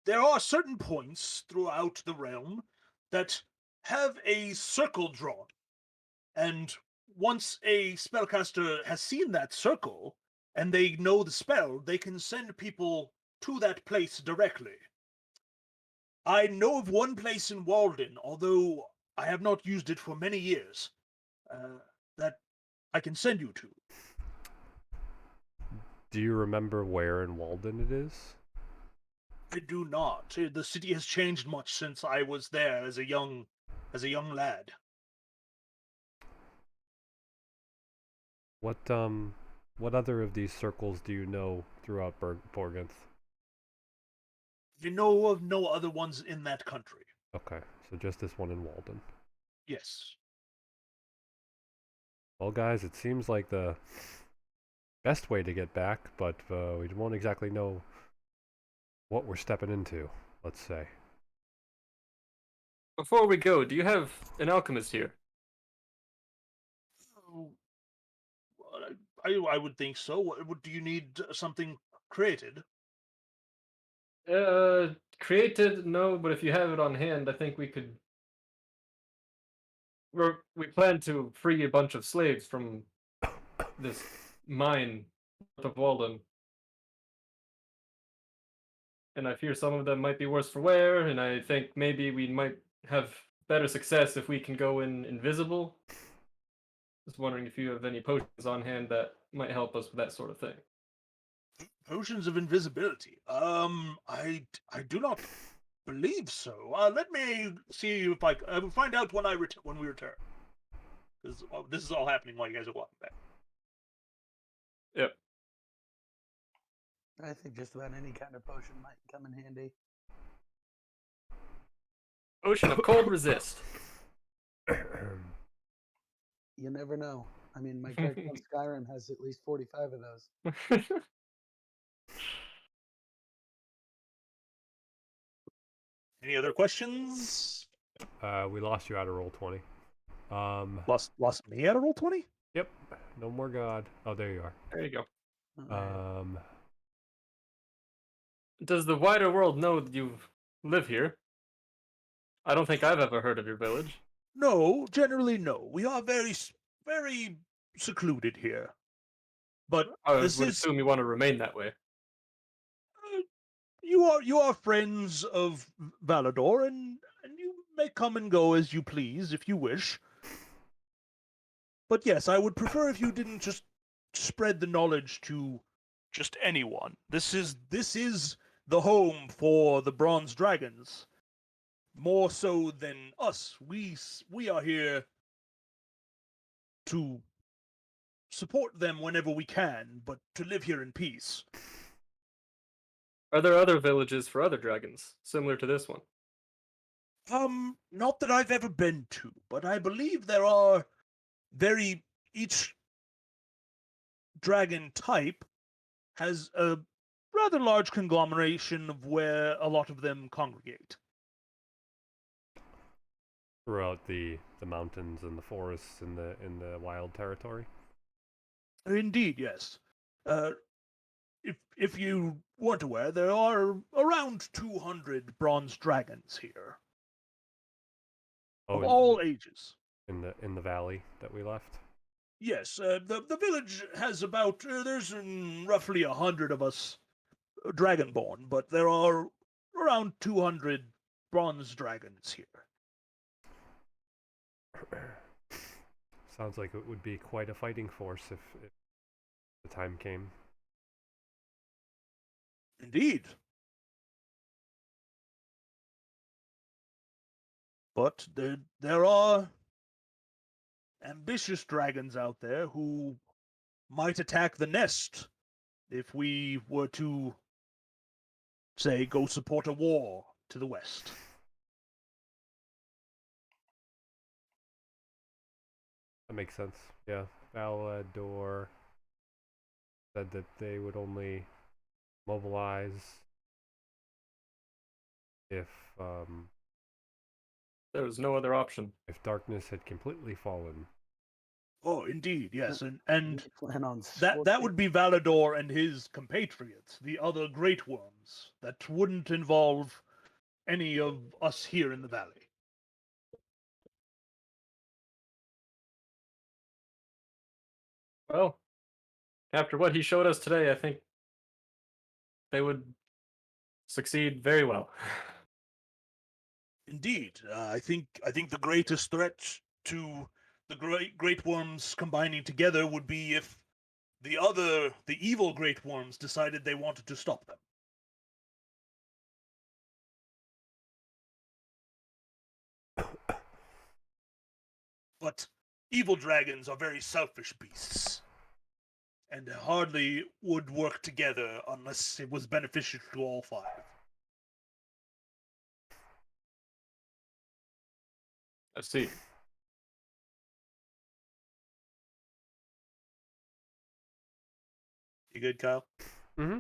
There are certain points throughout the realm that have a circle drawn. And once a spellcaster has seen that circle, and they know the spell, they can send people to that place directly. I know of one place in Walden, although I have not used it for many years, that I can send you to.
Do you remember where in Walden it is?
I do not. The city has changed much since I was there as a young lad.
What other of these circles do you know throughout Boergenth?
You know of no other ones in that country.
Okay, so just this one in Walden.
Yes.
Well, guys, it seems like the best way to get back, but we won't exactly know what we're stepping into, let's say.
Before we go, do you have an alchemist here?
Oh, I would think so. Do you need something created?
Created? No, but if you have it on hand, I think we could. We plan to free a bunch of slaves from this mine north of Walden. And I fear some of them might be worse for wear, and I think maybe we might have better success if we can go in invisible. Just wondering if you have any potions on hand that might help us with that sort of thing.
Potions of invisibility. I do not believe so. Let me see if I will find out when we return. Because this is all happening while you guys are walking back.
Yep.
I think just about any kind of potion might come in handy.
Potion of cold resist.
You never know. I mean, my character on Skyrim has at least 45 of those.
Any other questions?
We lost you out of Roll20.
Lost me out of Roll20?
Yep. No more God. Oh, there you are.
There you go. Does the wider world know that you live here? I don't think I've ever heard of your village.
No, generally no. We are very secluded here. But
I would
this is
assume you want to remain that way.
you are friends of Valador, and you may come and go as you please if you wish. But yes, I would prefer if you didn't just spread the knowledge to just anyone. This is the home for the Bronze Dragons. More so than us. We are here to support them whenever we can, but to live here in peace.
Are there other villages for other dragons, similar to this one?
Not that I've ever been to, but I believe there are each dragon type has a rather large conglomeration of where a lot of them congregate.
Throughout the mountains and the forests in the wild territory.
Indeed, yes. if you weren't aware, there are around 200 bronze dragons here
Oh,
of all ages.
in the valley that we left.
Yes, the village has about there's roughly 100 of us dragonborn, but there are around 200 bronze dragons here.
Sounds like it would be quite a fighting force if the time came.
Indeed. But there are ambitious dragons out there who might attack the nest if we were to, say, go support a war to the west.
That makes sense. Yeah, Valador said that they would only mobilize if
There was no other option.
if darkness had completely fallen.
Oh, indeed, yes, and
We plan on
that
scorching.
would be Valador and his compatriots, the other Great Worms. That wouldn't involve any of us here in the valley.
Well, after what he showed us today, I think they would succeed very well.
Indeed, I think the greatest threat to the great worms combining together would be if the evil great worms decided they wanted to stop them. But evil dragons are very selfish beasts, and hardly would work together unless it was beneficial to all five.
I see.
You good, Kyle?
Mm-hmm.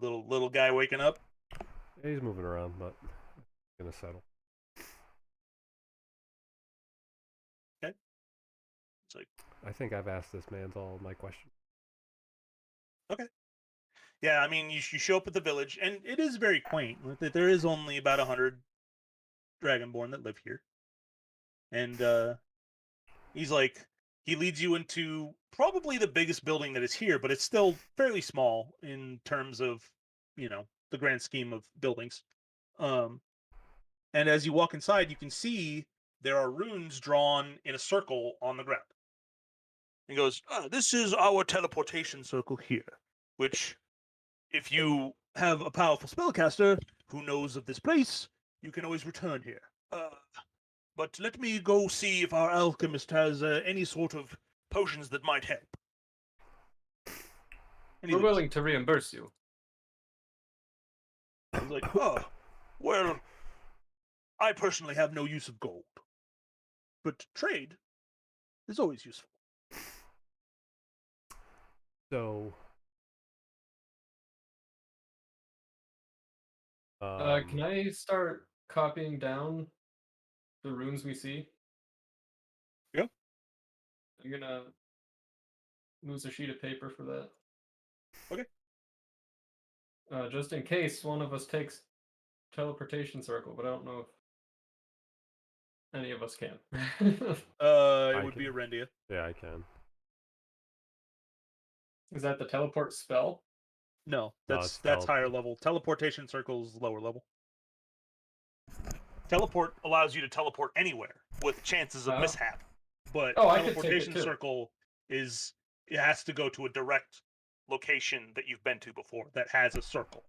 Little guy waking up.
Yeah, he's moving around, but gonna settle.
Okay. It's like,
I think I've asked this man's all my questions.
okay. Yeah, I mean, you show up at the village, and it is very quaint. There is only about 100 dragonborn that live here, and he's like, he leads you into probably the biggest building that is here, but it's still fairly small in terms of, the grand scheme of buildings. And as you walk inside, you can see there are runes drawn in a circle on the ground. He goes, this is our teleportation circle here, which, if you have a powerful spellcaster who knows of this place, you can always return here. But let me go see if our alchemist has any sort of potions that might help. And he
We're
leaves.
willing to reimburse you.
He's like, oh, well, I personally have no use of gold. But trade is always useful.
So,
Can I start copying down the runes we see?
Yeah.
I'm gonna lose a sheet of paper for that.
Okay.
Just in case one of us takes teleportation circle, but I don't know if any of us can.
It would
can.
be Arendia.
Yeah, I can.
Is that the teleport spell?
No,
No,
that's
it's
higher level. Teleportation circles lower level. Teleport allows you to teleport anywhere with chances of
Oh.
mishap. But
Oh, I could take it
teleportation
too.
circle it has to go to a direct location that you've been to before that has a circle.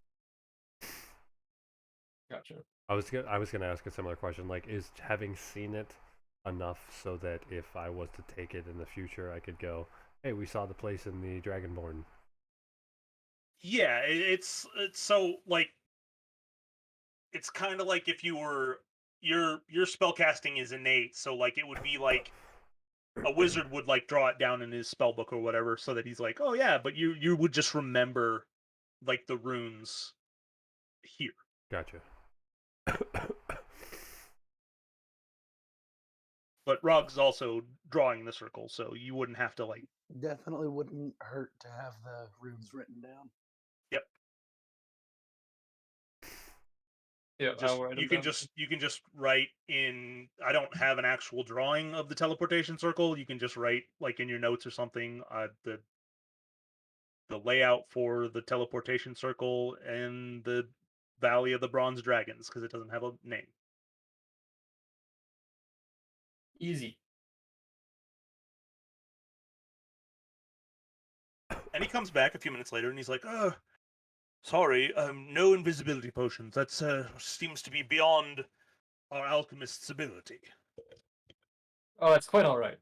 Gotcha.
I was gonna ask a similar question. Like, is having seen it enough so that if I was to take it in the future, I could go, "Hey, we saw the place in the Dragonborn."
Yeah, it's so like it's kind of like if you were your spellcasting is innate, so like it would be like a wizard would like draw it down in his spell book or whatever, so that he's like, oh yeah, but you would just remember like the runes here.
Gotcha.
But Rog's also drawing the circle, so you wouldn't have to like
Definitely wouldn't hurt to have the runes written down.
Yeah, I'll write them down.
You can just write in. I don't have an actual drawing of the teleportation circle. You can just write like in your notes or something the layout for the teleportation circle and the Valley of the Bronze Dragons because it doesn't have a name.
Easy.
And he comes back a few minutes later and he's like, sorry, no invisibility potions. That seems to be beyond our alchemist's ability.
Oh, that's quite all right.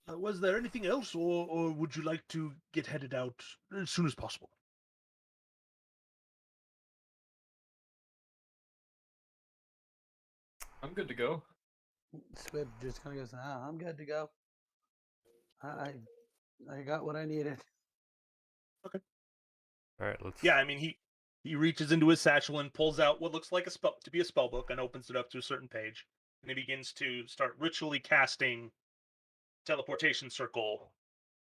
Was there anything else, or would you like to get headed out as soon as possible?
I'm good to go.
Squib just kind of goes, I'm good to go. I got what I needed.
Okay.
All right, let's.
Yeah, I mean he reaches into his satchel and pulls out what looks like to be a spell book and opens it up to a certain page, and he begins to start ritually casting teleportation circle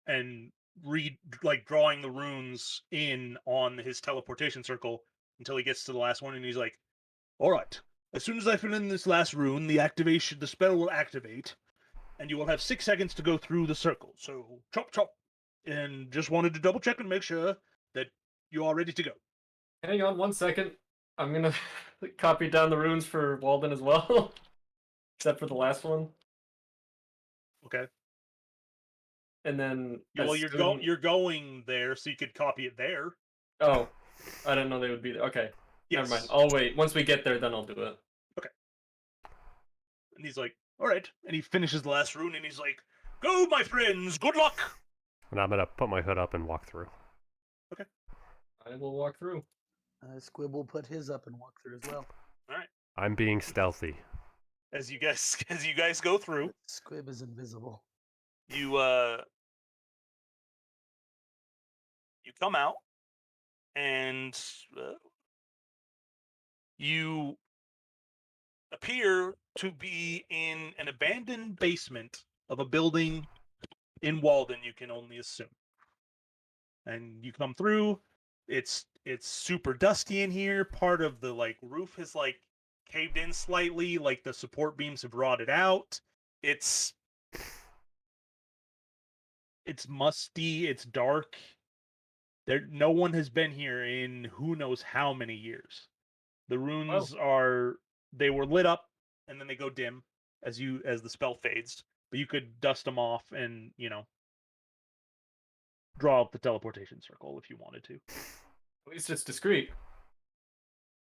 and read like drawing the runes in on his teleportation circle until he gets to the last one, and he's like, "All right, as soon as I fill in this last rune, the spell will activate, and you will have 6 seconds to go through the circle. So chop chop." And just wanted to double check and make sure that you are ready to go.
Hang on 1 second. I'm gonna copy down the runes for Walden as well, except for the last one.
Okay.
And then
Well, you're going there, so you could copy it there.
Oh, I didn't know they would be there. Okay,
Yes.
never mind. I'll wait. Once we get there, then I'll do it.
And he's like, "All right." And he finishes the last rune, and he's like, "Go, my friends. Good luck."
And I'm gonna put my hood up and walk through.
I will walk through.
Squib will put his up and walk through as well.
All right.
I'm being stealthy.
As you guys go through,
But Squib is invisible.
you come out, and you appear to be in an abandoned basement of a building in Walden, you can only assume. And you come through, it's super dusty in here. Part of the like roof has like caved in slightly, like the support beams have rotted out. It's musty, it's dark. No one has been here in who knows how many years. The runes they were lit up and then they go dim as the spell fades. But you could dust them off and, draw up the teleportation circle if you wanted to.
At least it's discreet.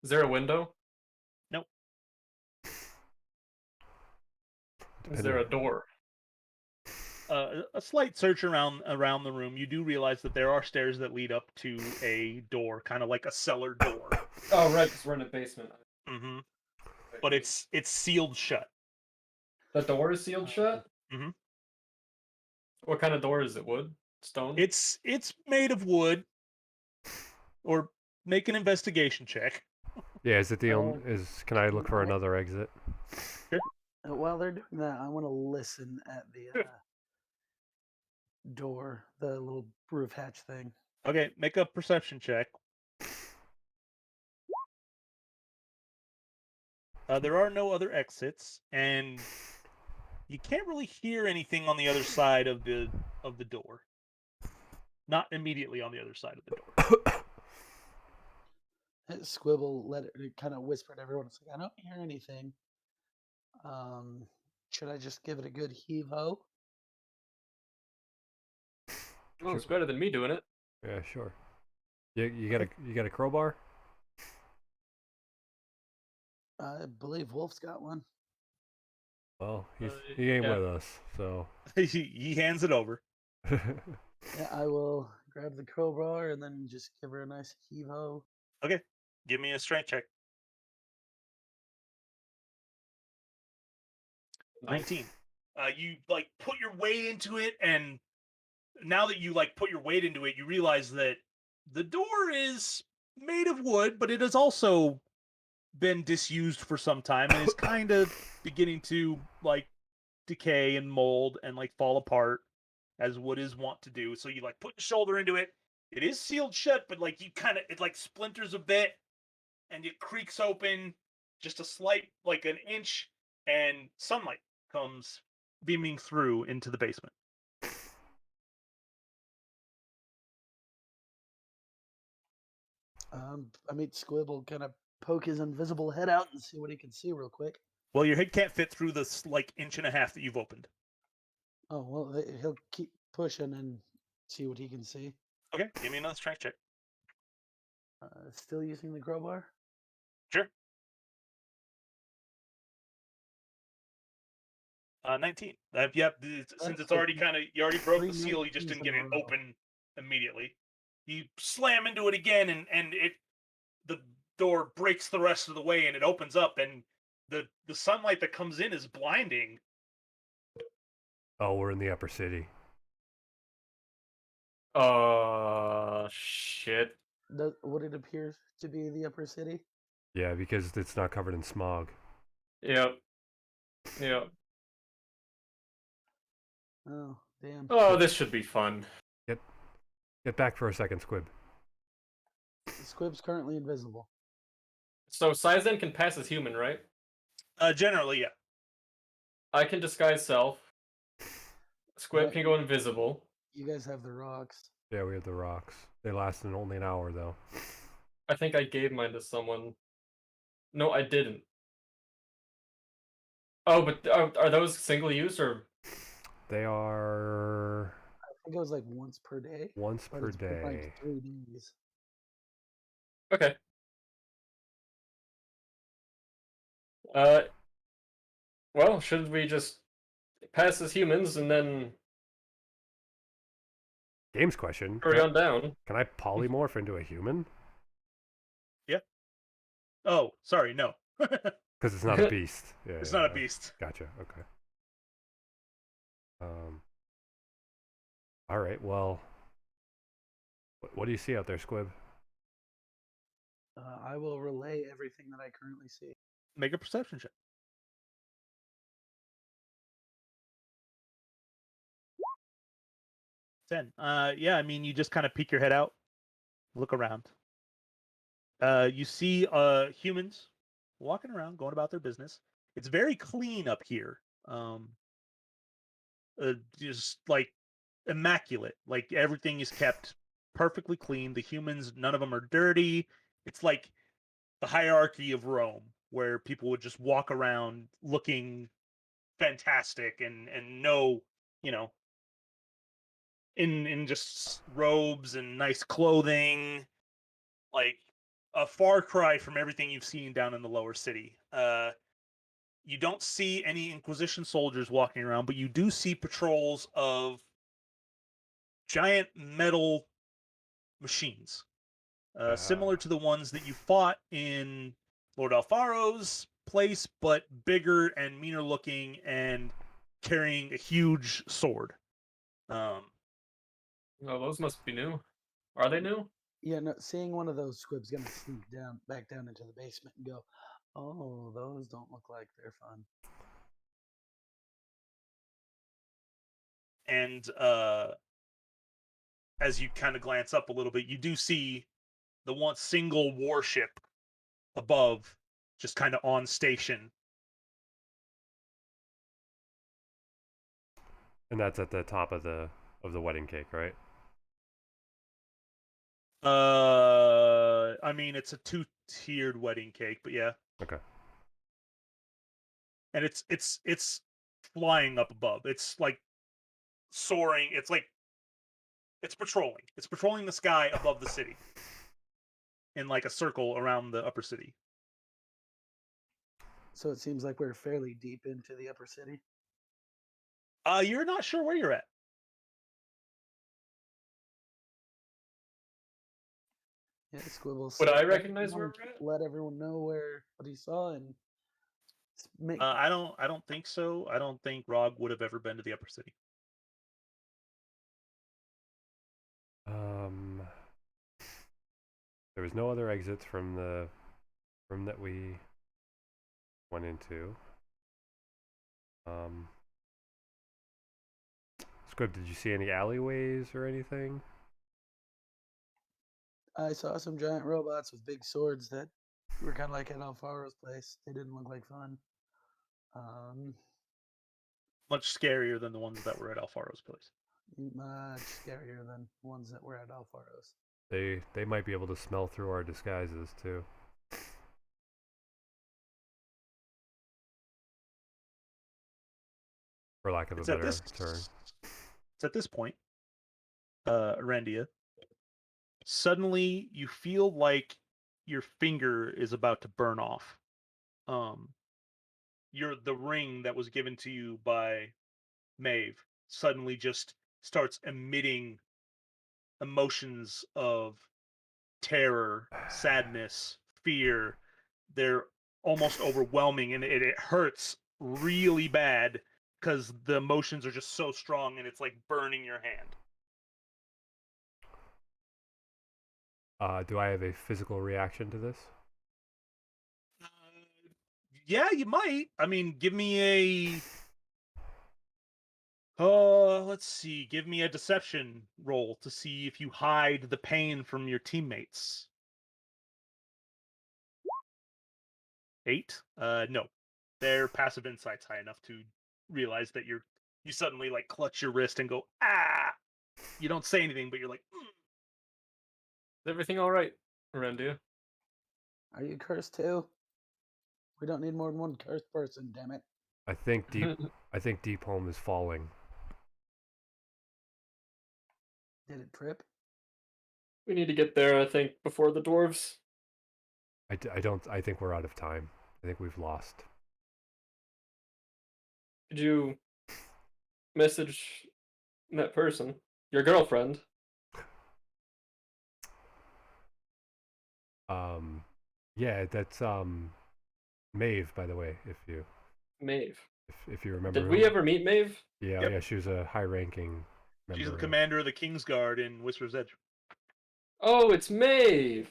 Is there a window?
Nope.
Is there a door?
A slight search around the room, you do realize that there are stairs that lead up to a door, kind of like a cellar door.
Oh, right, because we're in a basement.
Mm-hmm. But it's sealed shut.
The door is sealed shut?
Mm-hmm.
What kind of door is it? Wood? Stone?
It's made of wood. Or make an investigation check.
Yeah, is it the only? Can I look for another exit?
Sure.
While they're doing that, I want to listen at the door, the little roof hatch thing.
Okay, make a perception check. There are no other exits, and you can't really hear anything on the other side of the door. Not immediately on the other side of the door.
Squibble let it kind of whisper to everyone. It's like, I don't hear anything. Should I just give it a good heave ho?
Well, it's better than me doing it.
Yeah, sure. You got a crowbar?
I believe Wolf's got one.
Well, he ain't
yeah.
with us, so.
He hands it over.
Yeah, I will grab the crowbar and then just give her a nice heave ho.
Okay, give me a strength check. 19. You like put your weight into it, and now that you like put your weight into it, you realize that the door is made of wood, but it has also been disused for some time and is kind of beginning to like decay and mold and like fall apart as wood is wont to do. So you like put your shoulder into it. It is sealed shut, but like it like splinters a bit and it creaks open just a slight, like an inch, and sunlight comes beaming through into the basement.
I mean, Squib will kind of poke his invisible head out and see what he can see real quick.
Well, your head can't fit through this like inch and a half that you've opened.
Oh, well, he'll keep pushing and see what he can see.
Okay, give me another strength check.
Still using the crowbar?
Sure. 19. Yep. Since it's already kind of you already broke the seal, you just didn't get it open immediately. You slam into it again, and the door breaks the rest of the way, and it opens up, and the sunlight that comes in is blinding.
Oh, we're in the upper city.
Shit.
What it appears to be the upper city?
Yeah, because it's not covered in smog.
Yep. Yep.
Oh, damn.
Oh, this should be fun.
Get back for a second, Squib.
Squib's currently invisible.
So Sizen can pass as human, right?
Generally, yeah.
I can disguise self. Squib
Yeah.
can go invisible.
You guys have the rocks.
Yeah, we have the rocks. They lasted only an hour, though.
I think I gave mine to someone. No, I didn't. Oh, but are those single use or?
They are
I think it was like once per day.
once
But
per
it's been
day.
like 3 days.
Okay. Well, shouldn't we just pass as humans and then
Games question.
hurry on down?
Can I polymorph into a human?
Yeah. Oh, sorry, no.
Because it's not a beast. Yeah,
It's
yeah,
not a
yeah.
beast.
Gotcha. Okay. All right. Well, what do you see out there, Squib?
I will relay everything that I currently see.
Make a perception check. 10. Yeah, I mean, you just kind of peek your head out, look around. You see humans walking around, going about their business. It's very clean up here. Just like immaculate. Like everything is kept perfectly clean. The humans, none of them are dirty. It's like the hierarchy of Rome, where people would just walk around looking fantastic and no, you know, in just robes and nice clothing, like a far cry from everything you've seen down in the lower city. You don't see any Inquisition soldiers walking around, but you do see patrols of giant metal machines, similar to the ones that you fought in Lord Alfaro's place, but bigger and meaner looking and carrying a huge sword.
Oh, those must be new. Are they new?
Yeah, no, seeing one of those squibs gonna sneak back down into the basement and go, oh, those don't look like they're fun.
And as you kind of glance up a little bit, you do see the one single warship above, just kind of on station.
And that's at the top of the wedding cake, right?
I mean, it's a 2-tiered wedding cake, but yeah.
Okay.
And it's flying up above. It's like soaring. It's like it's patrolling. It's patrolling the sky above the city in like a circle around the upper city.
So it seems like we're fairly deep into the upper city.
You're not sure where you're at.
Yeah, Squibble.
Would I recognize where we're at?
Let everyone know what he saw and make.
I don't think so. I don't think Rog would have ever been to the upper city.
There was no other exits from the room that we went into. Squib, did you see any alleyways or anything?
I saw some giant robots with big swords that were kind of like at Alfaro's place. They didn't look like fun.
Much scarier than the ones that were at Alfaro's place.
Much scarier than ones that were at Alfaro's.
They might be able to smell through our disguises too. For lack of a better term.
It's at this point, Arandia, suddenly you feel like your finger is about to burn off. The ring that was given to you by Maeve suddenly just starts emitting emotions of terror, sadness, fear. They're almost overwhelming, and it hurts really bad because the emotions are just so strong, and it's like burning your hand.
Do I have a physical reaction to this?
Yeah, you might. I mean, give me a let's see. Give me a deception roll to see if you hide the pain from your teammates. 8? No. Their passive insight's high enough to realize that you suddenly like clutch your wrist and go, ah. You don't say anything, but you're like, mm.
Is everything all right, Arandia?
Are you cursed too? We don't need more than one cursed person, damn it.
I think Deep Home is falling.
Did it trip?
We need to get there, I think, before the dwarves.
I think we're out of time. I think we've lost.
Did you message that person? Your girlfriend?
Yeah, that's Maeve, by the way,
Maeve.
if you remember.
Did we ever meet Maeve?
Yeah,
Yep.
yeah, she was a high-ranking member.
She's the commander of the Kingsguard in Whisper's Edge.
Oh, it's Maeve!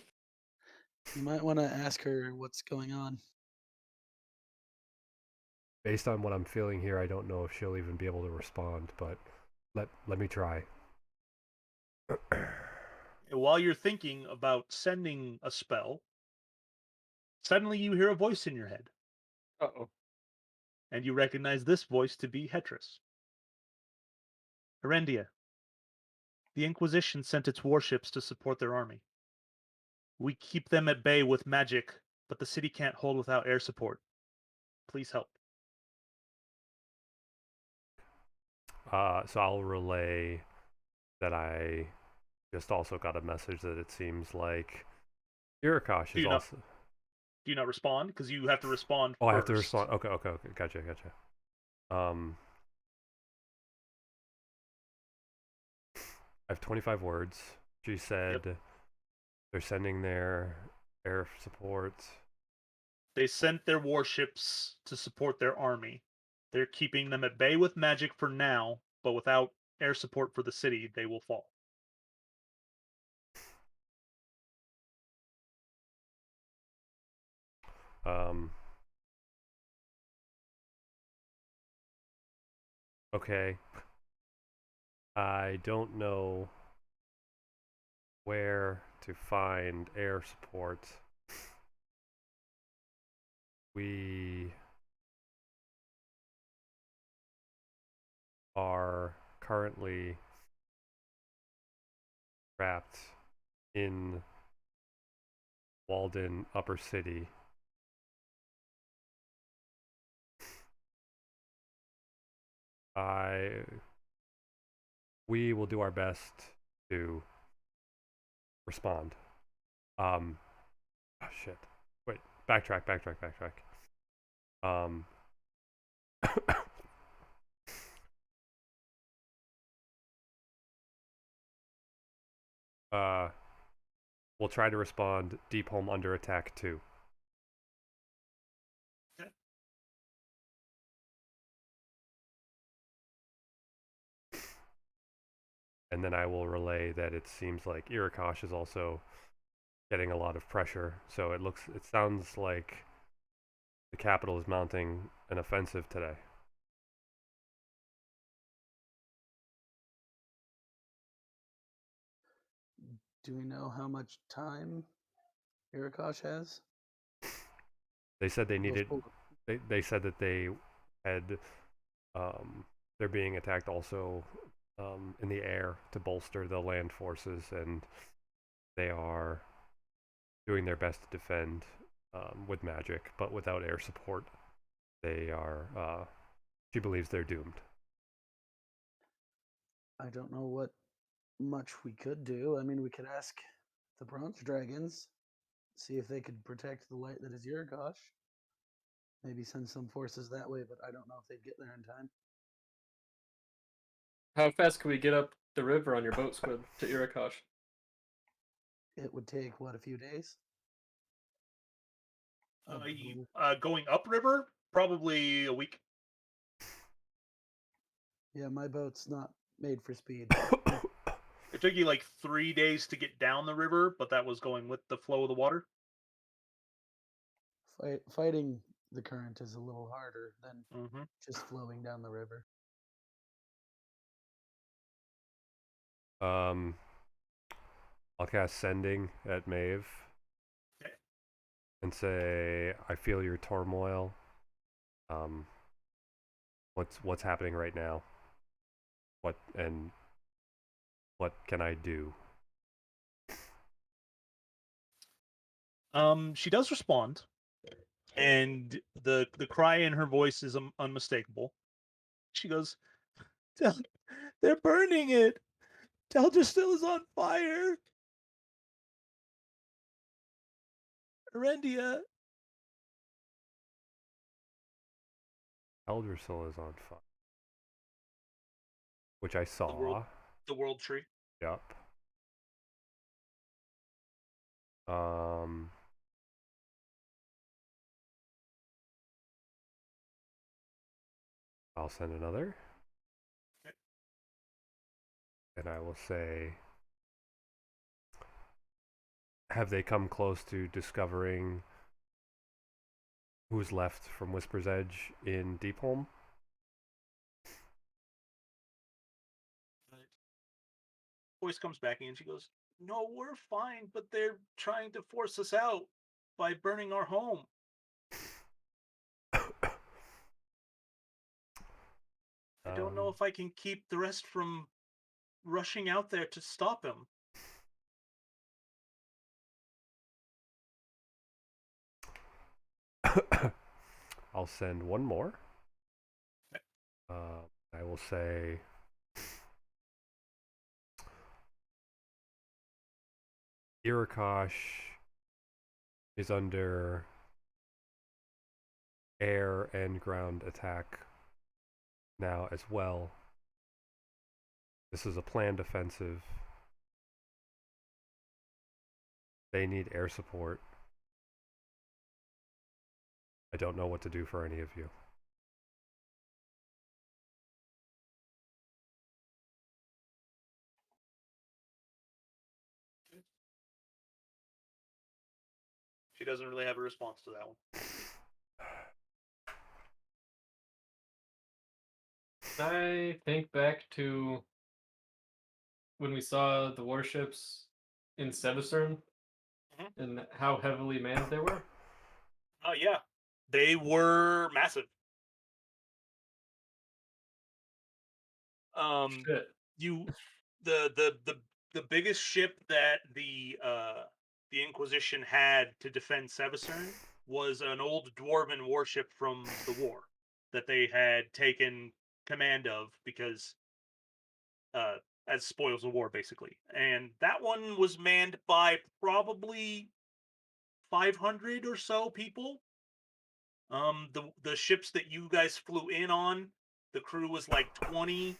You might want to ask her what's going on.
Based on what I'm feeling here, I don't know if she'll even be able to respond, but let me try.
While you're thinking about sending a spell, suddenly you hear a voice in your head.
Uh-oh.
And you recognize this voice to be Hetris. Erendia, the Inquisition sent its warships to support their army. We keep them at bay with magic, but the city can't hold without air support. Please help.
So I'll relay that I just also got a message that it seems like Irikosh is also...
Do you not respond? Because you have to respond
Oh,
first.
I have to respond. Okay. Gotcha. I have 25 words. She said they're sending their air support.
They sent their warships to support their army. They're keeping them at bay with magic for now, but without air support for the city, they will fall.
Okay. I don't know where to find air support. We are currently trapped in Walden Upper City. We will do our best to respond. Oh shit. Wait, backtrack. We'll try to respond. Deep Home under attack too.
Okay.
And then I will relay that it seems like Irikosh is also getting a lot of pressure. So it sounds like the capital is mounting an offensive today.
Do we know how much time Irikosh has?
They said they
We'll
needed.
pull-
They said that they had. They're being attacked also in the air to bolster the land forces, and they are doing their best to defend with magic, but without air support, they are. She believes they're doomed.
I don't know what much we could do. I mean, we could ask the bronze dragons, see if they could protect the light that is Irikosh. Maybe send some forces that way, but I don't know if they'd get there in time.
How fast can we get up the river on your boat, Squid, to Irikosh?
It would take what, a few days?
Going upriver, probably a week.
Yeah, my boat's not made for speed.
It took you like 3 days to get down the river, but that was going with the flow of the water.
Fighting the current is a little harder than
Mm-hmm.
just flowing down the river.
I'll cast Sending at Maeve
Okay.
and say, "I feel your turmoil. Um, what's happening right now? What can I do?"
She does respond, and the cry in her voice is unmistakable. She goes, "They're burning it. Teldrassil is on fire. Erendia."
Eldersil is on fire, which I
The world,
saw.
the world tree.
Yup. Um, I'll send another,
Okay.
and I will say, have they come close to discovering who's left from Whisper's Edge in Deepholm?
Voice comes back in and she goes, "No, we're fine, but they're trying to force us out by burning our home." I don't know if I can keep the rest from rushing out there to stop him.
I'll send one more. I will say, Irikosh is under air and ground attack now as well. This is a planned offensive. They need air support. I don't know what to do for any of you.
She doesn't really have a response to that one.
I think back to when we saw the warships in Sevastern and how heavily manned they were.
Oh yeah, they were massive.
Shit.
The biggest ship that the Inquisition had to defend Sevastern was an old dwarven warship from the war that they had taken command of because as spoils of war, basically. And that one was manned by probably 500 or so people. The ships that you guys flew in on, the crew was like 20,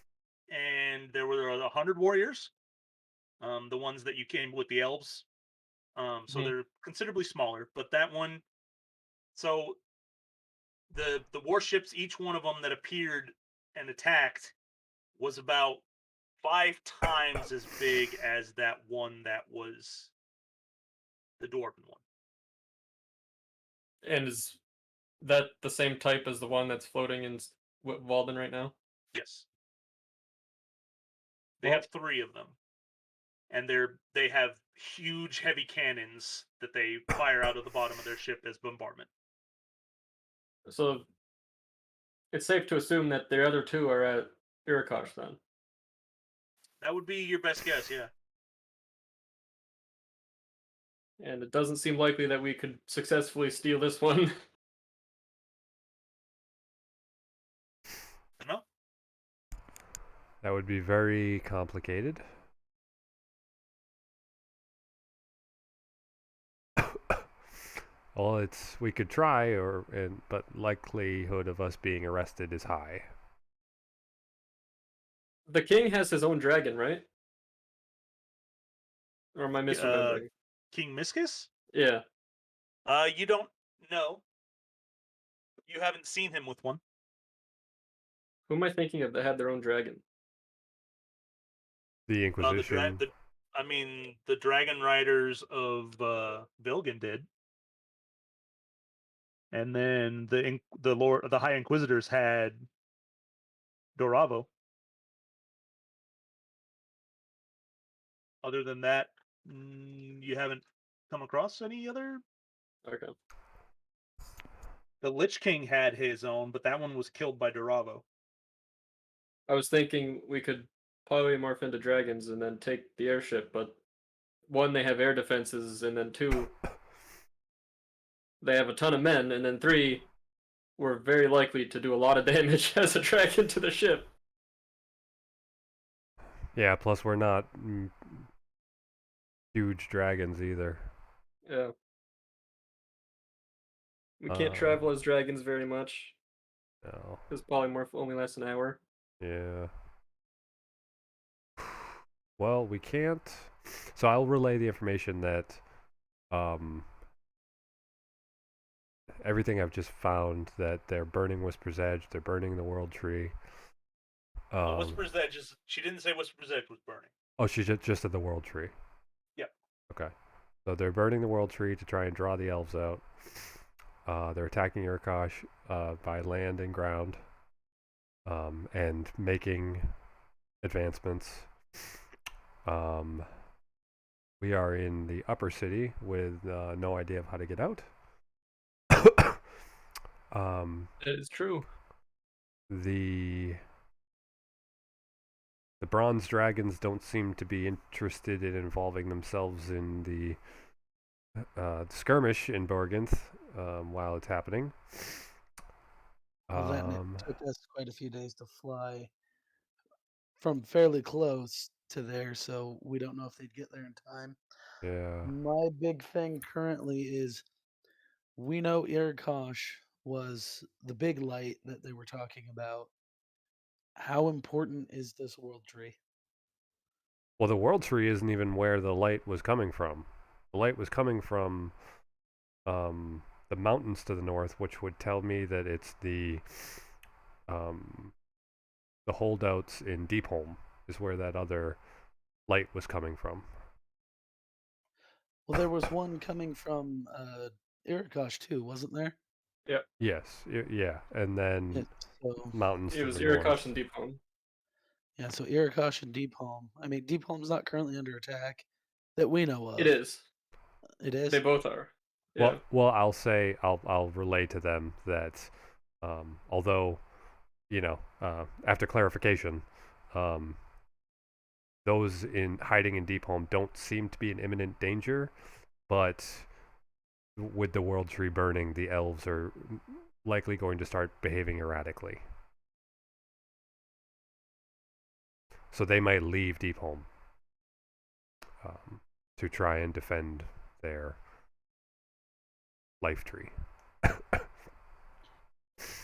and there were 100 warriors. The ones that you came with the elves. So they're considerably smaller, but that one. So the warships, each one of them that appeared and attacked, was about 5 times as big as that one that was the dwarven one.
And is that the same type as the one that's floating in Walden right now?
Yes. They
Well-
have 3 of them. And they have huge heavy cannons that they fire out of the bottom of their ship as bombardment.
So it's safe to assume that the other 2 are at Irikosh then.
That would be your best guess, yeah.
And it doesn't seem likely that we could successfully steal this one.
No?
That would be very complicated. Well, we could try, but likelihood of us being arrested is high.
The king has his own dragon, right? Or am I misremembering?
King Miscus?
Yeah.
You don't know. You haven't seen him with one.
Who am I thinking of that had their own dragon?
The Inquisition.
The Dragon Riders of Boergenth did. And then the High Inquisitors had Doravo. Other than that, you haven't come across any other.
Okay.
The Lich King had his own, but that one was killed by Doravo.
I was thinking we could polymorph into dragons and then take the airship, but 1, they have air defenses, and then 2, they have a ton of men, and then 3, we're very likely to do a lot of damage as a dragon to the ship.
Yeah, plus we're not huge dragons either.
Yeah. We can't travel as dragons very much,
No.
because polymorph only lasts an hour.
Yeah. Well, we can't. So I'll relay the information that everything I've just found, that they're burning Whisper's Edge, they're burning the World Tree.
Whisper's Edge she didn't say Whisper's Edge was burning.
Oh, she's just at the World Tree.
Yep.
Okay. So they're burning the World Tree to try and draw the elves out. They're attacking Irikosh by land and ground, and making advancements. We are in the upper city with no idea of how to get out.
It is true.
The bronze dragons don't seem to be interested in involving themselves in the skirmish in Boergenth while it's happening.
Well, then it took us quite a few days to fly from fairly close to there, so we don't know if they'd get there in time.
Yeah.
My big thing currently is we know Irikosh was the big light that they were talking about. How important is this world tree?
Well, the World Tree isn't even where the light was coming from. The light was coming from the mountains to the north, which would tell me that it's the holdouts in Deepholm is where that other light was coming from.
Well, there was one coming from Irikosh too, wasn't there?
Yes, yeah, and then
Yeah, so
mountains
It
to
was
the north.
Irikosh and Deepholm.
yeah, so Irikosh and Deepholm. I mean, Deepholm's not currently under attack that we know of.
It is.
It is.
They both are. Yeah.
Well, I'll relay to them that although, after clarification, those in hiding in Deepholm don't seem to be in imminent danger, but with the World Tree burning, the elves are likely going to start behaving erratically. So they might leave Deepholm to try and defend their life tree.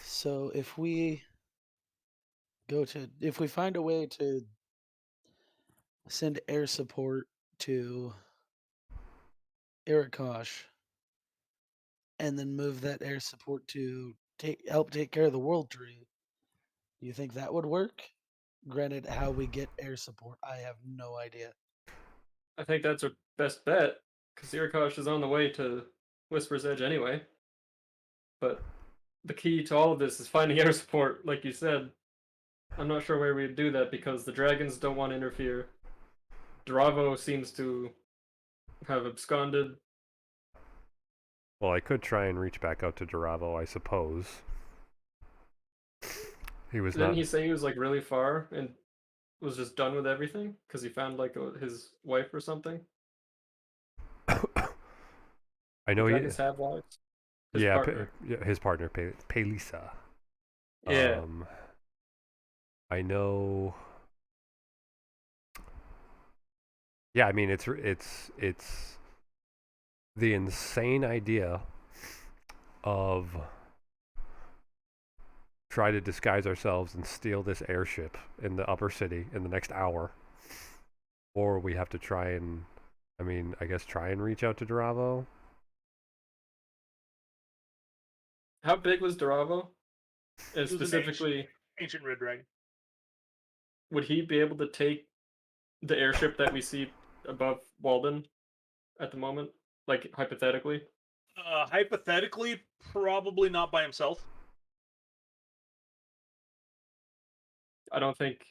So if we find a way to send air support to Irikosh and then move that air support to help take care of the world tree, do you think that would work? Granted, how we get air support, I have no idea.
I think that's our best bet. because Irkosh is on the way to Whisper's Edge anyway. But the key to all of this is finding air support, like you said. I'm not sure where we'd do that because the dragons don't want to interfere. Dravo seems to have absconded.
Well, I could try and reach back out to Duravo, I suppose. He was
Didn't
not.
he say he was like really far and was just done with everything because he found like his wife or something?
I know he.
Dragons have wives. His
Yeah,
partner.
his partner, Pelisa.
Yeah.
I know. Yeah, I mean it's the insane idea of try to disguise ourselves and steal this airship in the upper city in the next hour, or we have to try and, I mean, I guess try and reach out to Duravo.
How big was Duravo? And
was an
specifically,
ancient red dragon.
would he be able to take the airship that we see above Walden at the moment? Like, hypothetically?
Hypothetically, probably not by himself.
I don't think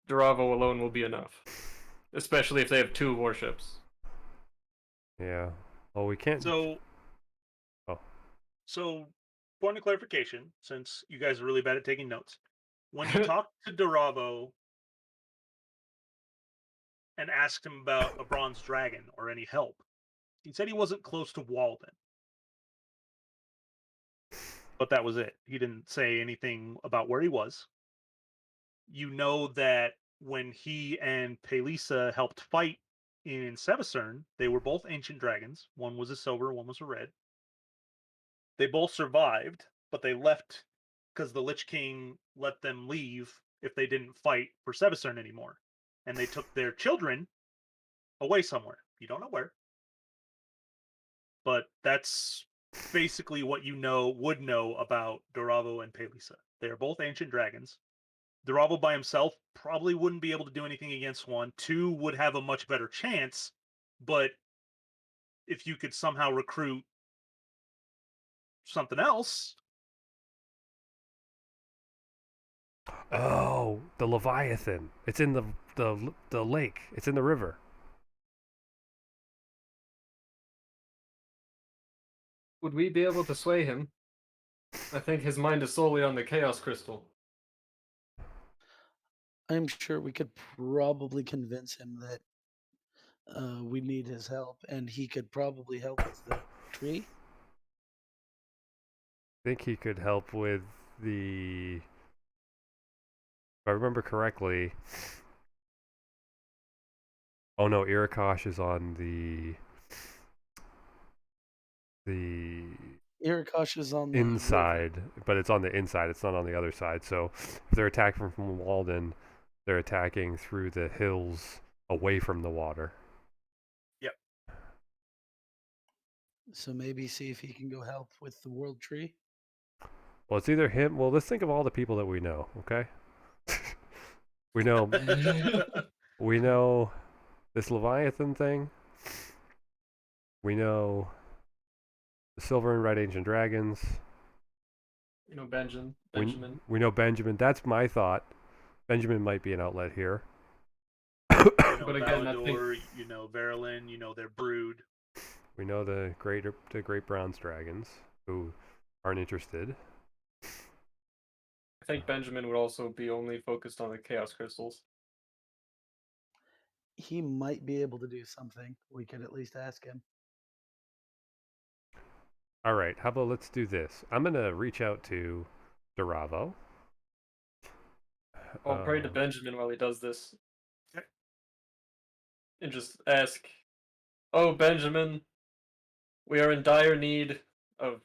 Duravo alone will be enough. Especially if they have 2 warships.
Yeah. Well, we can't.
So,
Oh.
So, point of clarification, since you guys are really bad at taking notes, when you talked to Duravo and asked him about a bronze dragon or any help, he said he wasn't close to Walden. But that was it. He didn't say anything about where he was. You know that when he and Pelisa helped fight in Sevacern, they were both ancient dragons. One was a silver, one was a red. They both survived, but they left because the Lich King let them leave if they didn't fight for Sevacern anymore. And they took their children away somewhere. You don't know where. But that's basically what you would know about Duravo and Pelisa. They are both ancient dragons. Duravo by himself probably wouldn't be able to do anything against one. 2 would have a much better chance, but if you could somehow recruit something else.
Oh, the Leviathan. It's in the lake. It's in the river.
Would we be able to sway him? I think his mind is solely on the Chaos Crystal.
I'm sure we could probably convince him that we need his help, and he could probably help with the tree.
I think he could help with the. If I remember correctly. Oh no, Irikosh is on the
Irikosh is on the
inside,
river.
but it's on the inside. It's not on the other side. So if they're attacking from Walden, they're attacking through the hills away from the water.
Yep.
So maybe see if he can go help with the world tree.
Well, it's either him. Well, let's think of all the people that we know. Okay. we know this Leviathan thing. We know the Silver and Red Ancient Dragons.
You know, Benjamin.
We know Benjamin. That's my thought. Benjamin might be an outlet here.
But again, I think
Valador, you know Verilyn, you know their brood.
We know the great bronze dragons who aren't interested.
I think Benjamin would also be only focused on the Chaos Crystals.
He might be able to do something. We could at least ask him.
All right, how about let's do this? I'm gonna reach out to Duravo.
I'll pray to Benjamin while he does this.
Okay.
And just ask, "Oh, Benjamin, we are in dire need of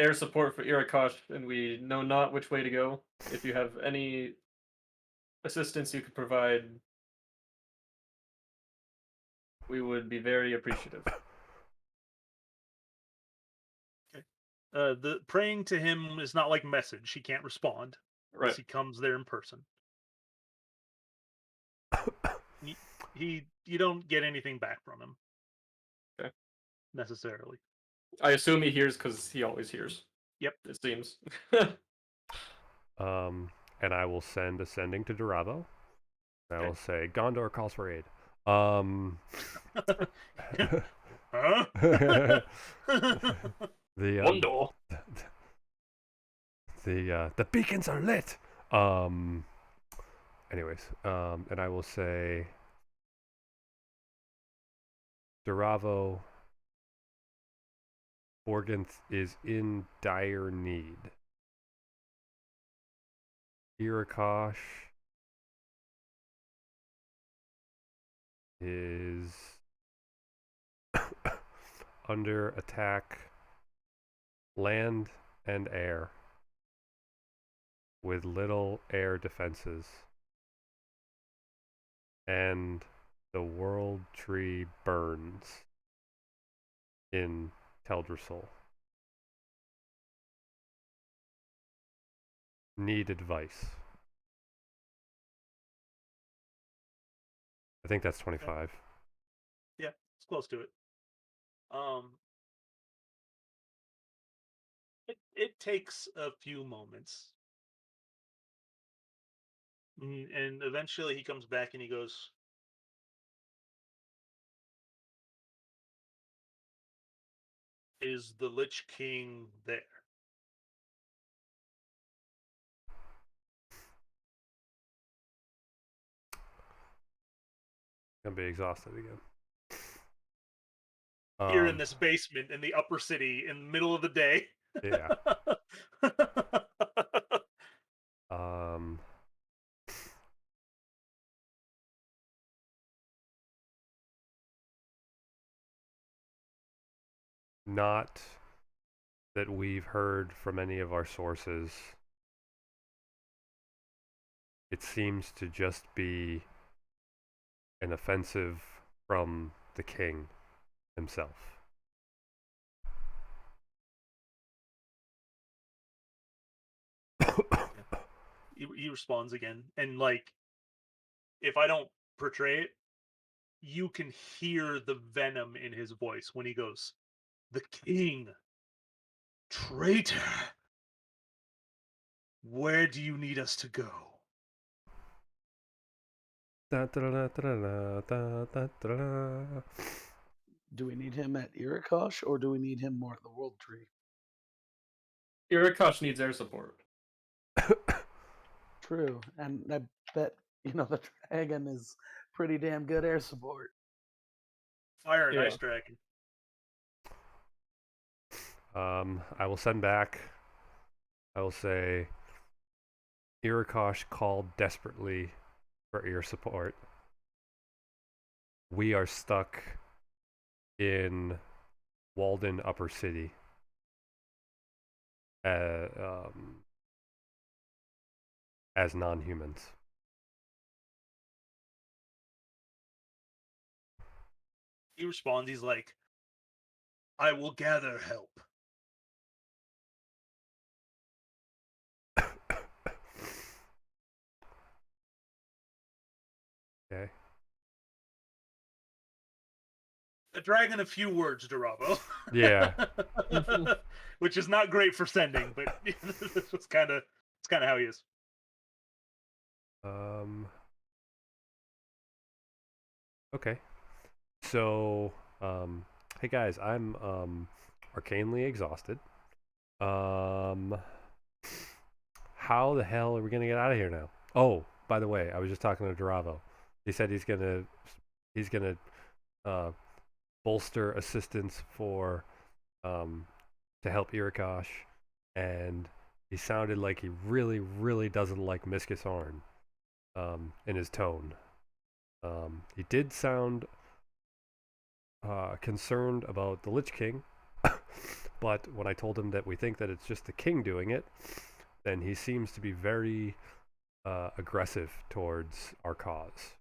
air support for Irikosh, and we know not which way to go. If you have any assistance you could provide, we would be very appreciative."
Okay. The praying to him is not like message. He can't respond unless
Right.
he comes there in person. you don't get anything back from him.
Okay.
Necessarily.
I assume he hears because he always hears.
Yep.
It seems.
And I will send ascending to Duravo. I
Okay.
will say Gondor calls for aid.
Huh?
the
Wondor.
the beacons are lit. Anyways, and I will say Duravo Boergenth is in dire need. Irikosh is under attack, land and air, with little air defenses. And the world tree burns in Teldrassil. Need advice. I think that's 25.
Yeah, it's close to it. It takes a few moments. And eventually he comes back and he goes, "Is the Lich King there?"
Gonna be exhausted again.
Here in this basement in the upper city in the middle of the day.
Yeah. Um, not that we've heard from any of our sources. It seems to just be an offensive from the king himself.
He responds again, and like, if I don't portray it, you can hear the venom in his voice when he goes, "The king, traitor. Where do you need us to go?"
Do we need him at Irikosh or do we need him more at the World Tree?
Irikosh needs air support.
True, and I bet the dragon is pretty damn good air support.
Fire an
Yeah.
ice dragon.
I will send back. I will say Irikosh called desperately for ear support. We are stuck in Walden Upper City. As non-humans.
He responds, he's like, "I will gather help."
Okay.
A dragon, a few words, Duravo.
Yeah.
Which is not great for sending, but it's kind of how he is.
Okay. So, hey guys, I'm arcanely exhausted. How the hell are we gonna get out of here now? Oh, by the way, I was just talking to Duravo. He said he's gonna bolster assistance for to help Irikosh, and he sounded like he really, really doesn't like Miscus Arn in his tone. He did sound concerned about the Lich King, but when I told him that we think that it's just the king doing it, then he seems to be very aggressive towards our cause.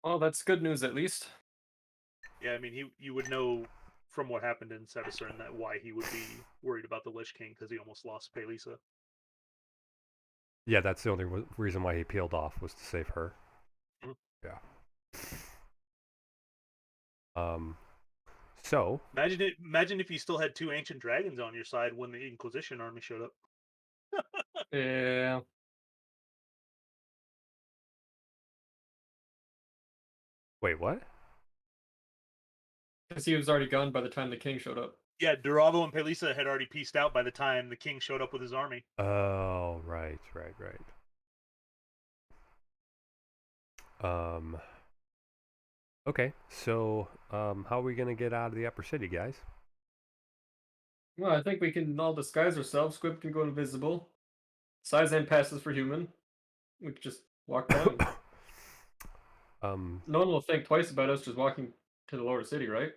Well, that's good news at least.
Yeah, I mean, you would know from what happened in Sevisern that why he would be worried about the Lich King, because he almost lost Pelisa.
Yeah, that's the only reason why he peeled off was to save her.
Mhm.
Yeah. Um. So
Imagine if you still had two ancient dragons on your side when the Inquisition army showed up.
Yeah.
wait, what?
Because he was already gone by the time the king showed up.
Yeah, Duravo and Pelisa had already pieced out by the time the king showed up with his army.
Oh, right. Okay, so how are we gonna get out of the upper city, guys?
Well, I think we can all disguise ourselves. Squib can go invisible. Sizan passes for human. We could just walk down.
um,
No one will think twice about us just walking to the lower city, right?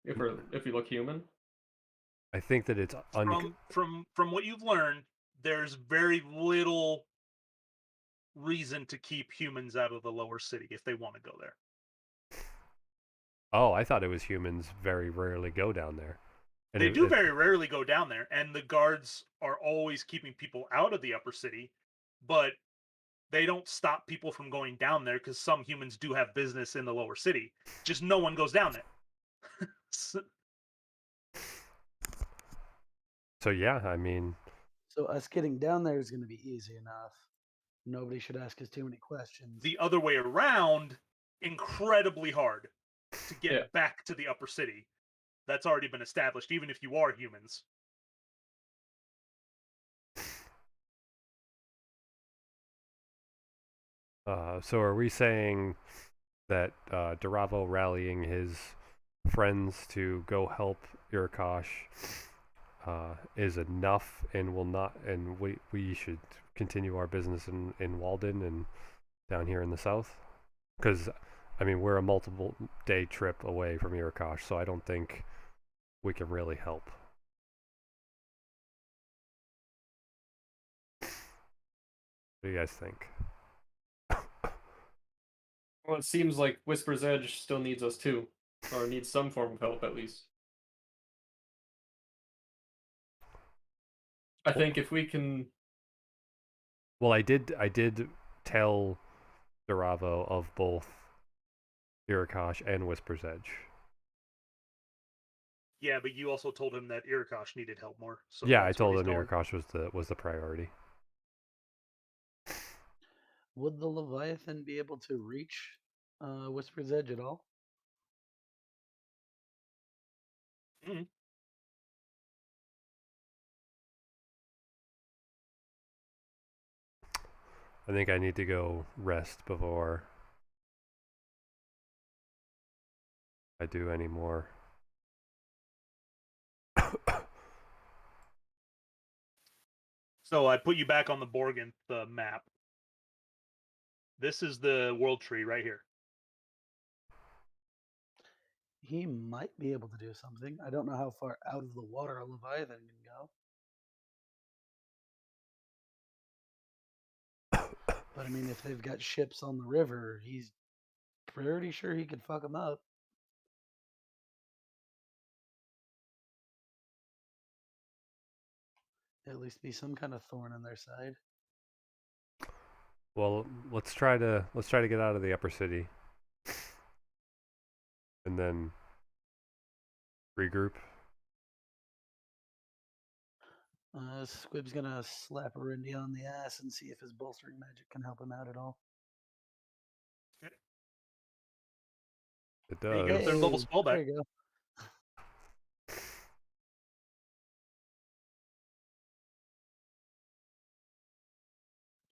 If we look human.
I think that it's
From what you've learned, there's very little reason to keep humans out of the lower city if they want to go there.
Oh, I thought it was humans very rarely go down there. And
They do very rarely go down there, and the guards are always keeping people out of the upper city, but they don't stop people from going down there because some humans do have business in the lower city. Just no one goes down there.
So yeah, I mean,
So us getting down there is going to be easy enough. Nobody should ask us too many questions.
The other way around, incredibly hard to get
Yeah.
back to the upper city. That's already been established, even if you are humans.
so are we saying that Duravo rallying his friends to go help Irikosh is enough, and will not, and we should continue our business in Walden and down here in the south? Because I mean, we're a multiple day trip away from Irikosh, so I don't think we can really help. What do you guys think?
Well, it seems like Whisper's Edge still needs us too, or needs some form of help at least. I think if we can.
Well, I did tell Duravo of both Irikosh and Whisper's Edge.
Yeah, but you also told him that Irikosh needed help more. So
Yeah, I
that's where
told
he's
him
going.
Irikosh was the priority.
Would the Leviathan be able to reach Whisper's Edge at all?
Mhm.
I think I need to go rest before I do any more.
So I put you back on the Boergenth map. This is the world tree right here.
He might be able to do something. I don't know how far out of the water a Leviathan can go. But I mean, if they've got ships on the river, he's pretty sure he could fuck them up. At least be some kind of thorn in their side.
Well, let's try to get out of the upper city, and then regroup.
Squib's gonna slap Arindy on the ass and see if his bolstering magic can help him out at all.
It
Hey, you get a
does.
third level spell
There
back.
you go.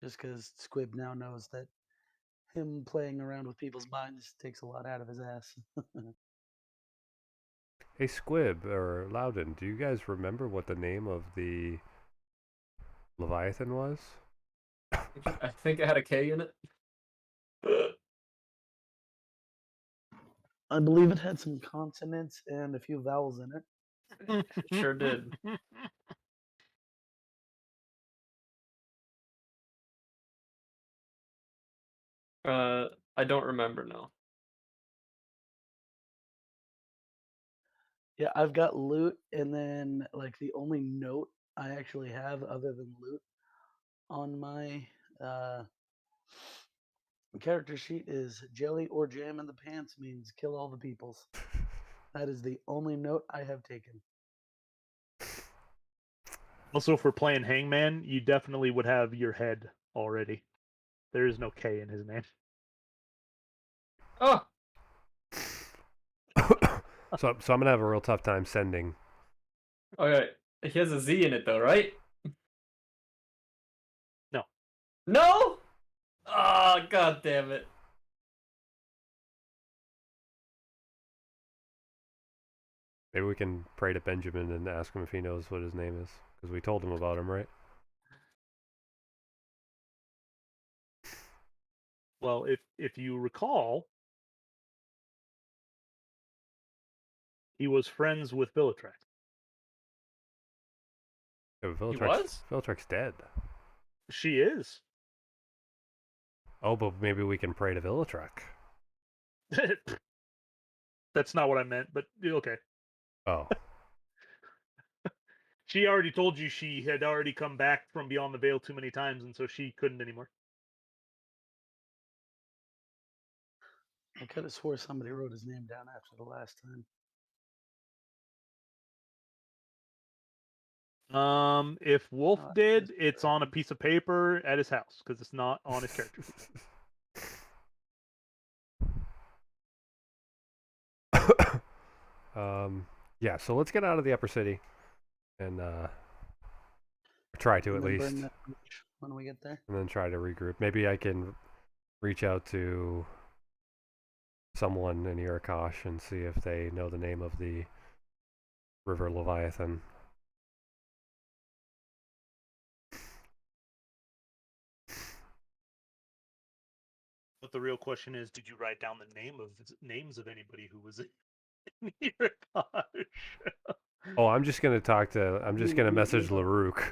Just because Squib now knows that him playing around with people's minds takes a lot out of his ass.
Hey, Squib or Loudon, do you guys remember what the name of the Leviathan was?
I think it had a K in it.
I believe it had some consonants and a few vowels in it.
Sure did. I don't remember now.
Yeah, I've got loot, and then like the only note I actually have other than loot on my character sheet is jelly or jam in the pants means kill all the peoples. That is the only note I have taken.
Also, if we're playing Hangman, you definitely would have your head already. There is no K in his name.
Oh,
So I'm gonna have a real tough time sending.
okay. He has a Z in it though, right?
No.
No? Oh, god damn it.
Maybe we can pray to Benjamin and ask him if he knows what his name is, because we told him about him, right?
Well, if you recall, he was friends with Bellatrix.
Yeah,
He was?
Viltrek's dead.
She is.
Oh, but maybe we can pray to Viltrek.
That's not what I meant, but okay.
Oh.
She already told you she had already come back from beyond the veil too many times, and so she couldn't anymore.
I could have swore somebody wrote his name down after the last time.
If Wolf
Oh,
did, it's on a piece of paper at his house because it's not on his character sheet.
Yeah, so let's get out of the upper city and try to
and
at
then
least,
burn that bridge when we get there.
and then try to regroup. Maybe I can reach out to someone in Yurikosh and see if they know the name of the river Leviathan.
But the real question is, did you write down the names of anybody who was in your gosh?
Oh, I'm just gonna message
know,
Larouk.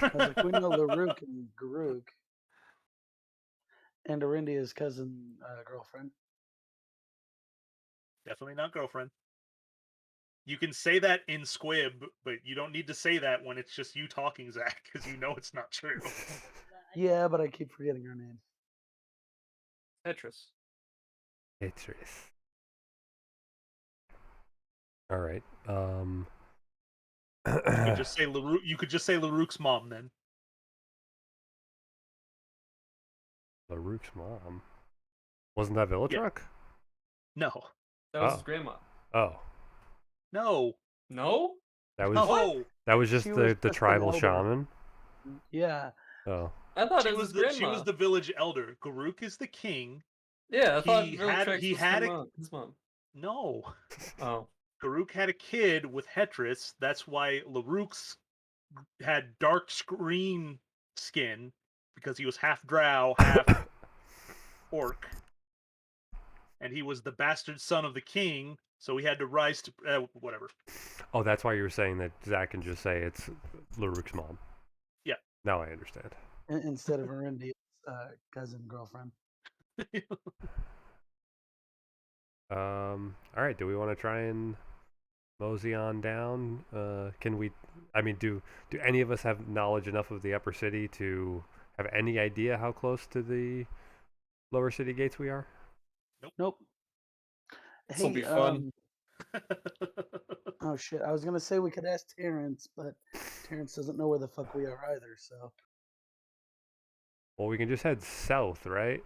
I was like, we know Laruk and Garuk. And Arindia's cousin girlfriend.
Definitely not girlfriend. You can say that in Squib, but you don't need to say that when it's just you talking, Zach, because you know it's not true.
Yeah, but I keep forgetting her name.
Tetris.
Tetris. All right.
You could just say Larouk. You could just say Larouk's mom then.
Larouk's mom. Wasn't that Villatruck?
No.
That was
Oh.
his grandma.
Oh,
No.
No?
that was
No.
that was just
She
the
was just an
tribal
elder.
shaman.
Yeah.
Oh,
I thought
She
it was
was
his
the
grandma.
village elder. Garuk is the king.
Yeah, I thought
He
Viltrex was
had
his mom.
No.
Oh.
Garuk had a kid with Hetris. That's why Larouk's had dark green skin because he was half drow, half orc, and he was the bastard son of the king. So he had to rise to whatever.
oh, that's why you were saying that Zach can just say it's Larouk's mom.
Yeah.
Now I understand.
Instead of Arindia's cousin girlfriend.
All right. Do we want to try and mosey on down? Can we? I mean, do any of us have knowledge enough of the upper city to have any idea how close to the lower city gates we are?
Nope.
This will
Hey,
be fun.
Oh shit! I was gonna say we could ask Terrence, but Terrence doesn't know where the fuck we are either. So
Well, we can just head south, right?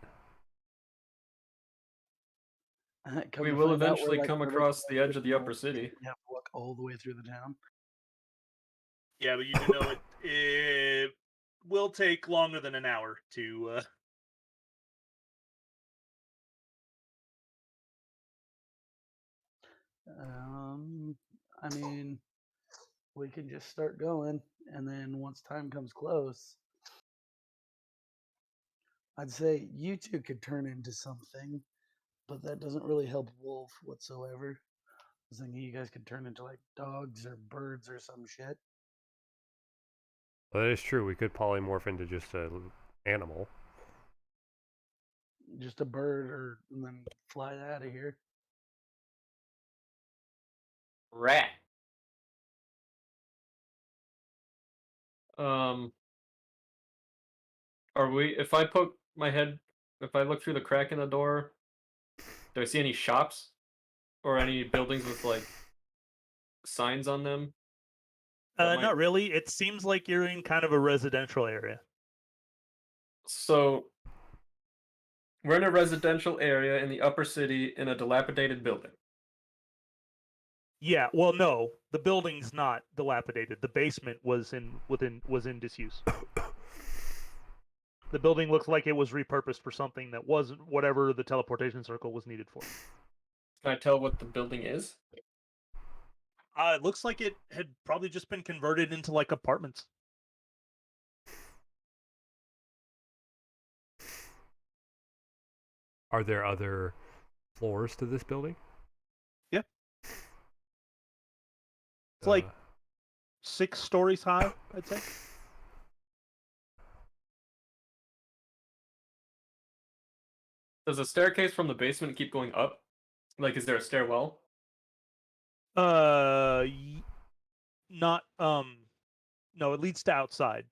come
We
to
will
find out,
eventually
we're like
come
literally
across the edge of the
middle
upper city.
We have to walk all the way through the town.
Yeah, but you do know it will take longer than an hour to.
I mean, we can just start going, and then once time comes close, I'd say you two could turn into something, but that doesn't really help Wolf whatsoever. I was thinking you guys could turn into like dogs or birds or some shit.
Well, that is true. We could polymorph into just a animal.
Just a bird, or and then fly out of here.
Rat. Um. Are we? If I poke my head, if I look through the crack in the door, do I see any shops or any buildings with like signs on them? That might.
Not really. It seems like you're in kind of a residential area.
So we're in a residential area in the upper city in a dilapidated building.
Yeah. Well, no, the building's not dilapidated. The basement was in disuse. The building looks like it was repurposed for something that wasn't whatever the teleportation circle was needed for.
Can I tell what the building is?
It looks like it had probably just been converted into like apartments.
Are there other floors to this building?
Yeah. It's like 6 stories high, I'd say.
Does the staircase from the basement keep going up? Like, is there a stairwell?
Not no, it leads to outside.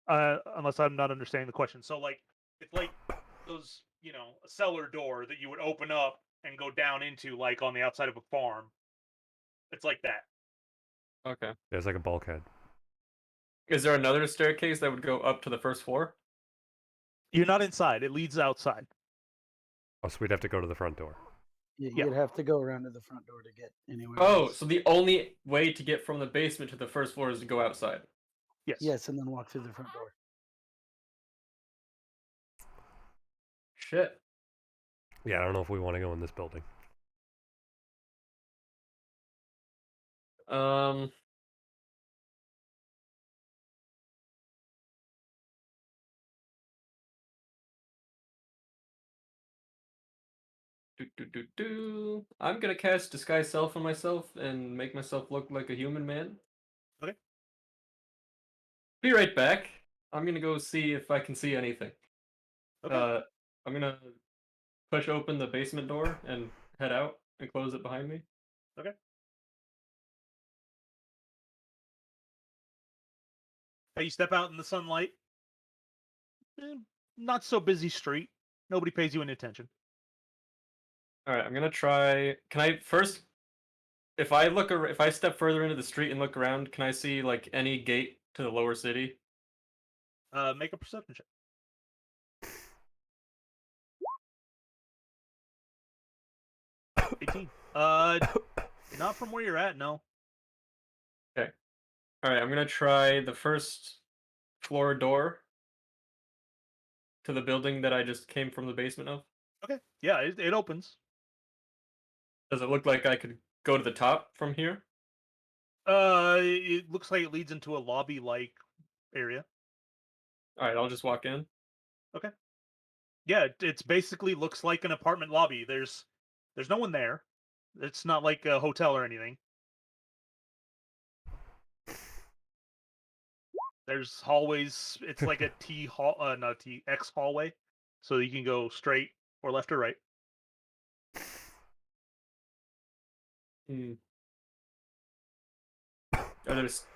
Unless I'm not understanding the question. So like it's like those, a cellar door that you would open up and go down into like on the outside of a farm. It's like that.
Okay.
There's like a bulkhead.
Is there another staircase that would go up to the first floor?
You're not inside. It leads outside.
Oh, so we'd have to go to the front door.
You'd have to go around to the front door to get anywhere.
Oh,
else.
so the only way to get from the basement to the first floor is to go outside.
Yes.
Yes, and then walk through the front door.
Shit.
Yeah, I don't know if we want to go in this building.
I'm gonna cast Disguise Self on myself and make myself look like a human man.
Okay.
Be right back. I'm gonna go see if I can see anything.
Okay.
I'm gonna push open the basement door and head out and close it behind me.
Okay. You step out in the sunlight. Not so busy street. Nobody pays you any attention.
All right, I'm gonna try. Can I first? If I step further into the street and look around, can I see like any gate to the lower city?
Make a perception check. 18. Not from where you're at, no.
Okay. All right, I'm gonna try the first floor door to the building that I just came from the basement of.
Okay. Yeah, it opens.
Does it look like I could go to the top from here?
It looks like it leads into a lobby-like area.
All right, I'll just walk in.
Okay. Yeah, it's basically looks like an apartment lobby. There's no one there. It's not like a hotel or anything. There's hallways. It's like a X hallway, so you can go straight or left or right.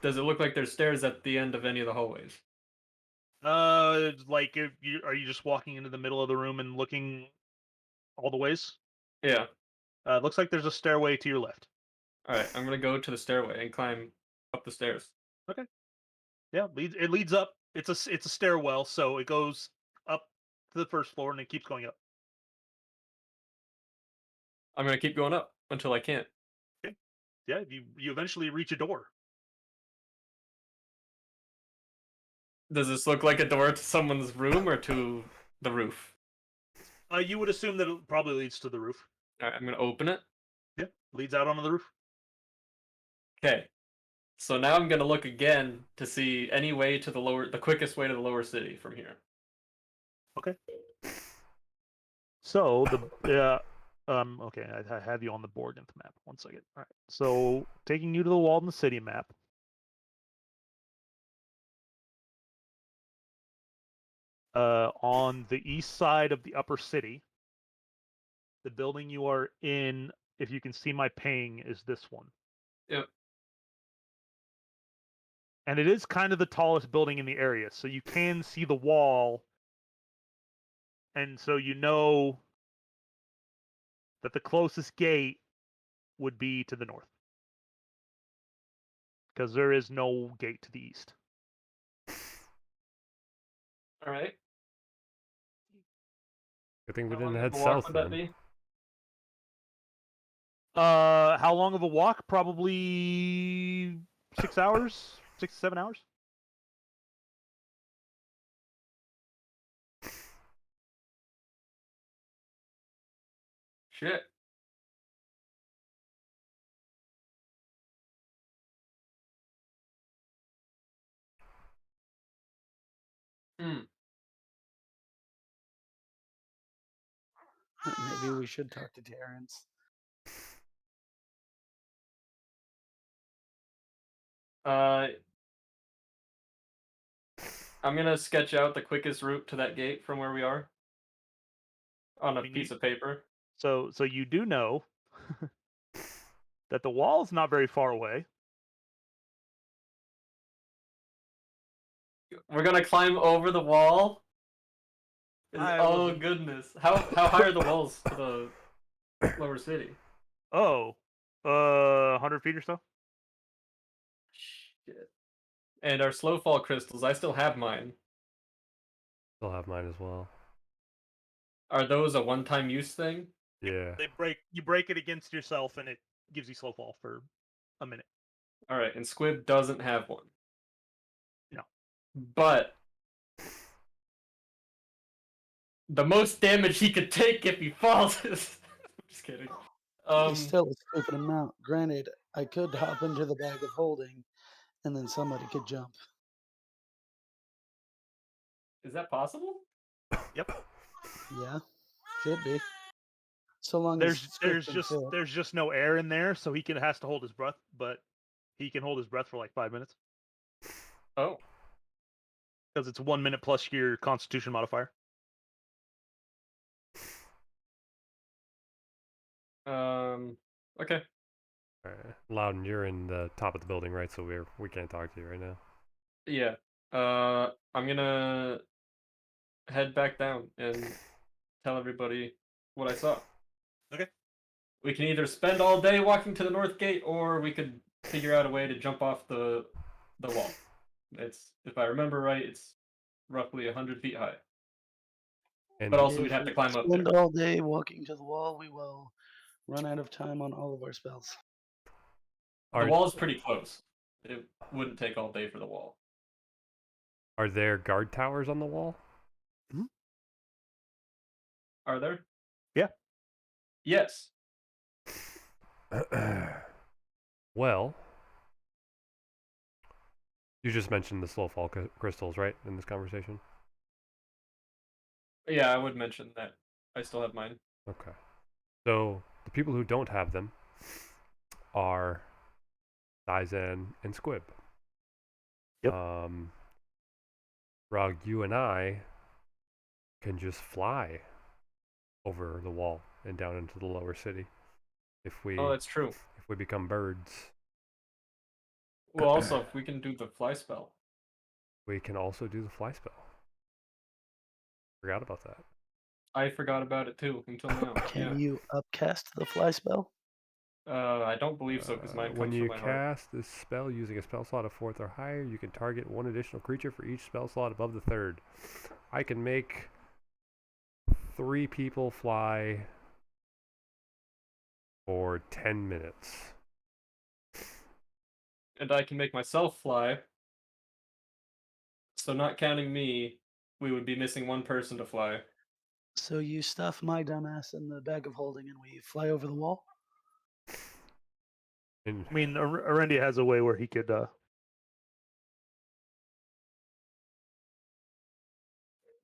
Does it look like there's stairs at the end of any of the hallways?
Like are you just walking into the middle of the room and looking all the ways?
Yeah.
Looks like there's a stairway to your left.
All right, I'm gonna go to the stairway and climb up the stairs.
Okay. Yeah, it leads up. It's a stairwell, so it goes up to the first floor and it keeps going up.
I'm gonna keep going up until I can't.
Okay. Yeah, you eventually reach a door.
Does this look like a door to someone's room or to the roof?
You would assume that it probably leads to the roof.
All right, I'm gonna open it.
Yeah, leads out onto the roof.
Okay. So now I'm gonna look again to see any way to the quickest way to the lower city from here.
Okay. So okay, I have you on the Boergenth map. 1 second. All right. So taking you to the Walden City map. On the east side of the upper city, the building you are in, if you can see my ping, is this one.
Yep.
And it is kind of the tallest building in the area, so you can see the wall, and so you know that the closest gate would be to the north, because there is no gate to the east.
All right.
Good thing we
How
didn't
long of
head
a walk
south
would that
then.
be?
How long of a walk? Probably 6 hours, 6 to 7 hours.
Shit. Hmm.
Maybe we should talk to Terrence.
I'm gonna sketch out the quickest route to that gate from where we are on a
I mean,
piece of paper.
So you do know that the wall's not very far away.
We're gonna climb over the wall.
I
Oh
wasn't-
goodness! How high are the walls to the lower city?
Oh, 100 feet or so.
Shit. And our slow fall crystals, I still have mine.
Still have mine as well.
Are those a one-time use thing?
Yeah.
You break it against yourself, and it gives you slow fall for a minute.
All right, and Squib doesn't have one.
No.
But the most damage he could take if he falls is. I'm just kidding.
He's still a stupid amount. Granted, I could hop into the bag of holding, and then somebody could jump.
Is that possible?
Yep.
Yeah, should be. So long as Squid can fit.
There's just no air in there, so has to hold his breath, but he can hold his breath for like 5 minutes
Oh.
because it's 1 minute plus your Constitution modifier.
Okay.
Loudon, you're in the top of the building, right? So we can't talk to you right now.
Yeah. I'm gonna head back down and tell everybody what I saw.
Okay.
We can either spend all day walking to the north gate, or we could figure out a way to jump off the wall. It's, if I remember right, it's roughly 100 feet high.
And
But also,
If
we'd have
we
to climb up
spend
there.
all day walking to the wall, we will run out of time on all of our spells.
The
are
wall is pretty close. It wouldn't take all day for the wall.
are there guard towers on the wall?
Are there?
Yeah.
Yes.
Well, you just mentioned the slow fall crystals, right, in this conversation?
Yeah, I would mention that. I still have mine.
Okay. So the people who don't have them are Dizan and Squib.
Yep.
Rog, you and I can just fly over the wall and down into the lower city if we
Oh, that's true.
become birds.
Well, also, if we can do the fly spell.
We can also do the fly spell. Forgot about that.
I forgot about it too until now.
Can you upcast the fly spell?
I don't believe so because mine
When
comes
you
from my heart.
cast this spell using a spell slot of 4th or higher, you can target one additional creature for each spell slot above the 3rd. I can make 3 people fly for 10 minutes.
And I can make myself fly. So not counting me, we would be missing one person to fly.
So you stuff my dumbass in the bag of holding and we fly over the wall?
And
I mean, Arendia has a way where he could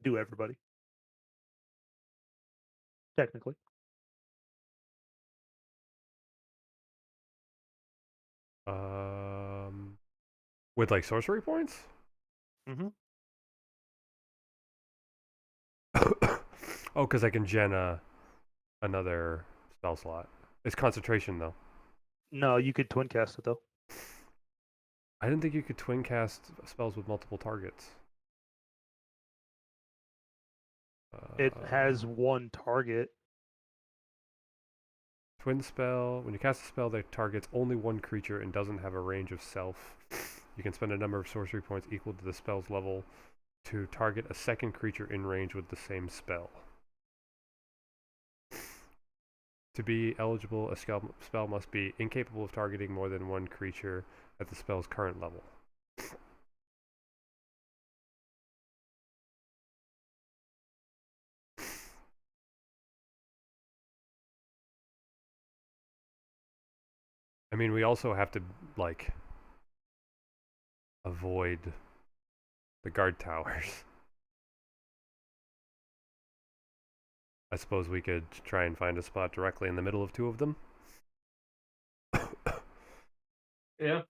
do everybody. Technically.
with like sorcery points?
Mm-hmm.
Oh, because I can gen another spell slot. It's concentration though.
No, you could twin cast it though.
I didn't think you could twin cast spells with multiple targets.
It has one target.
Twin spell. When you cast a spell that targets only one creature and doesn't have a range of self, you can spend a number of sorcery points equal to the spell's level to target a second creature in range with the same spell. To be eligible, a spell must be incapable of targeting more than one creature at the spell's current level. I mean, we also have to, like, avoid the guard towers. I suppose we could try and find a spot directly in the middle of two of them.
Yeah.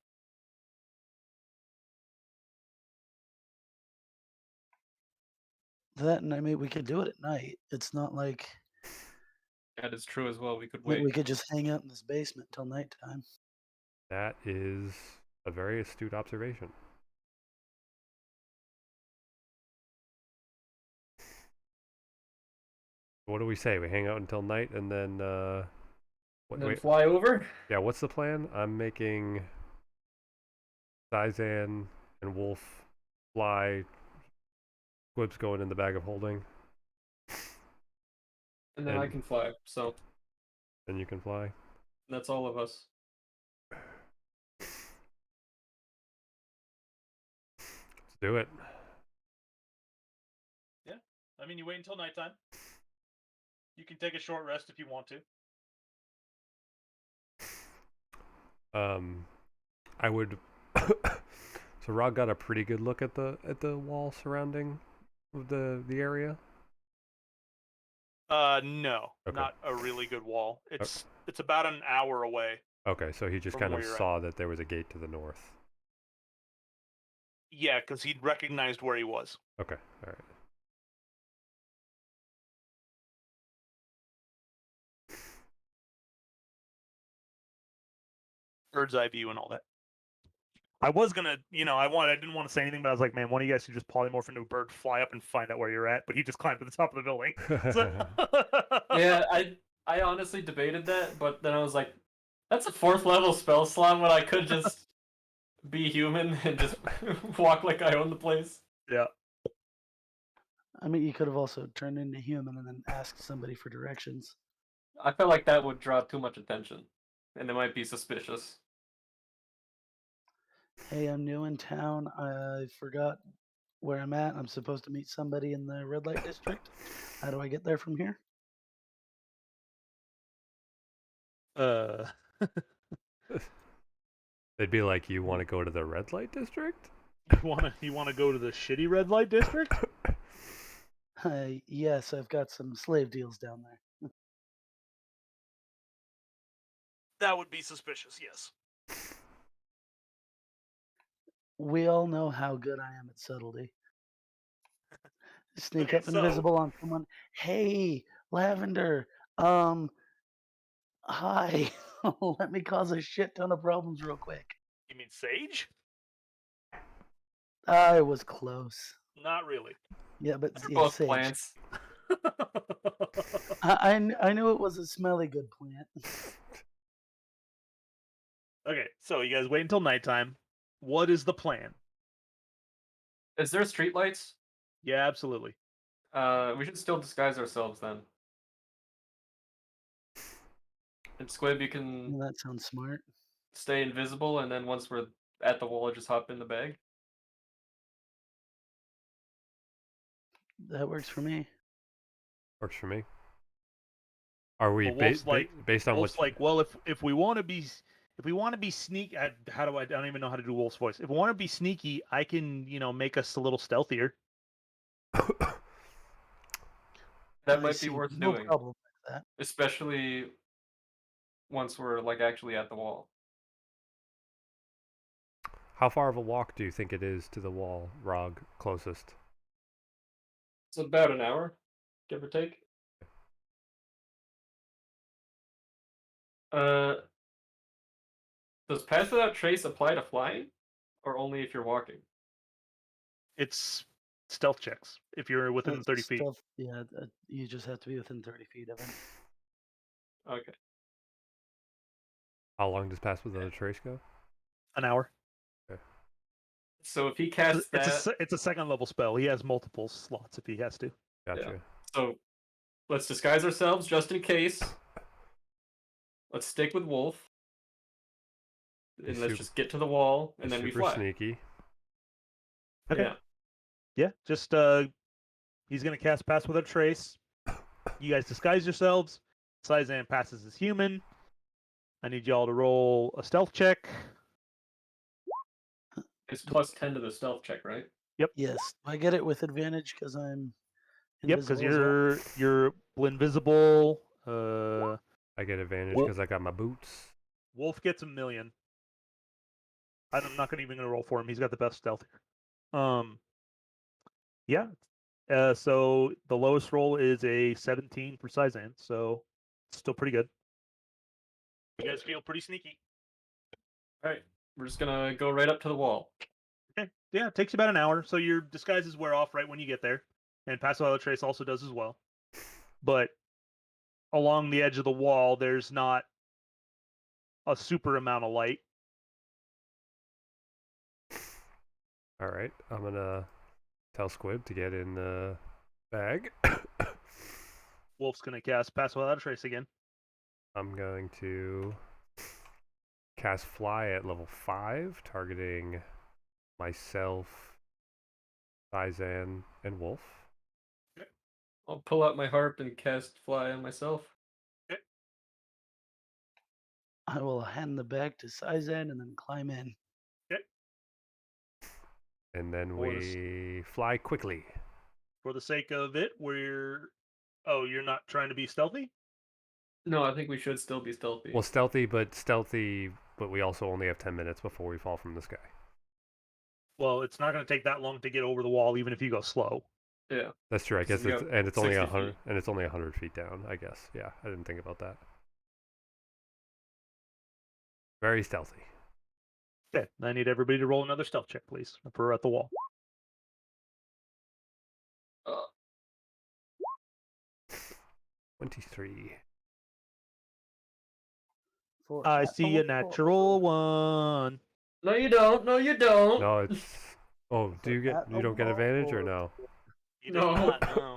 That, and I mean, we could do it at night. It's not like
That is true as well. We could
we
wait.
could just hang out in this basement till nighttime.
That is a very astute observation. What do we say? We hang out until night and then
And then fly over?
yeah, what's the plan? I'm making Sizan and Wolf fly. Squib's going in the bag of holding.
And then I can fly. So
Then you can fly.
that's all of us.
Let's do it.
I mean, you wait until nighttime. You can take a short rest if you want to.
I would. So Rod got a pretty good look at the wall surrounding the area.
No,
Okay.
not a really good wall. It's about an hour away.
Okay, so he just
From
kind of
where you're
saw that there was a gate to the north.
Yeah, because he'd recognized where he was.
Okay, all right.
Bird's eye view and all that. I was gonna, I didn't want to say anything, but I was like, man, one of you guys should just polymorph into a bird, fly up, and find out where you're at. But he just climbed to the top of the building. So...
Yeah, I honestly debated that, but then I was like, that's a 4th level spell slot when I could just be human and just walk like I own the place.
Yeah.
I mean, you could have also turned into human and then asked somebody for directions.
I felt like that would draw too much attention, and they might be suspicious.
Hey, I'm new in town. I forgot where I'm at. I'm supposed to meet somebody in the red light district. How do I get there from here?
They'd be like, "You want to go to the red light district?"
You wanna go to the shitty red light district?
Yes, I've got some slave deals down there.
That would be suspicious, yes.
We all know how good I am at subtlety. Sneak
Okay,
up invisible on someone. Hey, Lavender. Hi. Let me cause a shit ton of problems real quick.
You mean Sage?
I was close.
Not really.
Yeah, but
They're
yeah,
both
sage.
plants.
I knew it was a smelly good plant.
Okay, so you guys wait until nighttime. What is the plan?
Is there streetlights?
Yeah, absolutely.
We should still disguise ourselves then. And Squib, you can
Well, that sounds smart.
stay invisible, and then once we're at the wall, just hop in the bag.
That works for me.
Works for me. Are we
Well, Wolf's
based on
Wolf's
what?
like, well, if we want to be sneaky, how do I don't even know how to do Wolf's voice. If we want to be sneaky, I can make us a little stealthier.
That
I
might
see
be worth
no
doing,
problem with that.
especially once we're like actually at the wall.
How far of a walk do you think it is to the wall, Rog, closest?
It's about an hour, give or take. Does Pass Without Trace apply to flying? or only if you're walking?
It's stealth checks if you're within 30 feet.
Stealth, yeah, you just have to be within 30 feet of him.
Okay.
How long does Pass Without a Trace go?
An hour.
So if he casts that,
It's a second level spell. He has multiple slots if he has to.
Gotcha.
so let's disguise ourselves just in case. Let's stick with Wolf. And let's just get to the wall, and then we
super
fly.
sneaky.
Okay.
Yeah.
Yeah, just he's gonna cast Pass Without a Trace. You guys disguise yourselves. Sizan passes as human. I need y'all to roll a stealth check.
It's plus 10 to the stealth check, right?
Yes, I get it with advantage because I'm
Yep, because
invisible as well.
you're invisible.
I get advantage
Well-
because I got my boots.
Wolf gets 1,000,000. I'm not even gonna roll for him. He's got the best stealth here. Yeah. So the lowest roll is a 17 for Sizan, so still pretty good. You guys feel pretty sneaky.
All right. We're just gonna go right up to the wall.
Okay. Yeah, it takes you about an hour, so your disguises wear off right when you get there, and Pass Without a Trace also does as well. But along the edge of the wall, there's not a super amount of light.
All right, I'm gonna tell Squib to get in the bag.
Wolf's gonna cast Pass Without a Trace again.
I'm going to cast Fly at level 5, targeting myself, Sizan, and Wolf.
I'll pull out my harp and cast fly on myself.
I will hand the bag to Sizan and then climb in.
And then
Or the s-
we fly quickly.
For the sake of it, you're not trying to be stealthy?
No, I think we should still be stealthy.
Well, stealthy, but we also only have 10 minutes before we fall from the sky.
Well, it's not going to take that long to get over the wall, even if you go slow.
Yeah.
That's true. I guess
we
it's,
got
and it's only
60
100,
feet.
and it's only 100 feet down. I guess. Yeah, I didn't think about that. Very stealthy.
Okay, I need everybody to roll another stealth check, please, if we're at the wall.
23.
For
I
at
see a
the
natural one.
No, you don't. No, you don't.
No, it's. Oh,
For
you
at the
don't get
wall
advantage or
or-
no?
You
No.
do not know.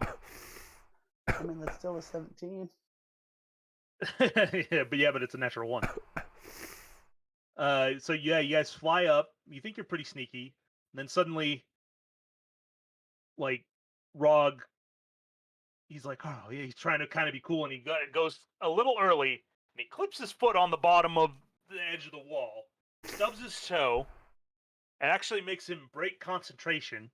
I mean, that's still a 17.
but it's a natural one. So yeah, you guys fly up. You think you're pretty sneaky. And then suddenly, like, Rog, he's like, oh yeah, he's trying to kind of be cool, and he goes a little early, and he clips his foot on the bottom of the edge of the wall, stubs his toe, and actually makes him break concentration,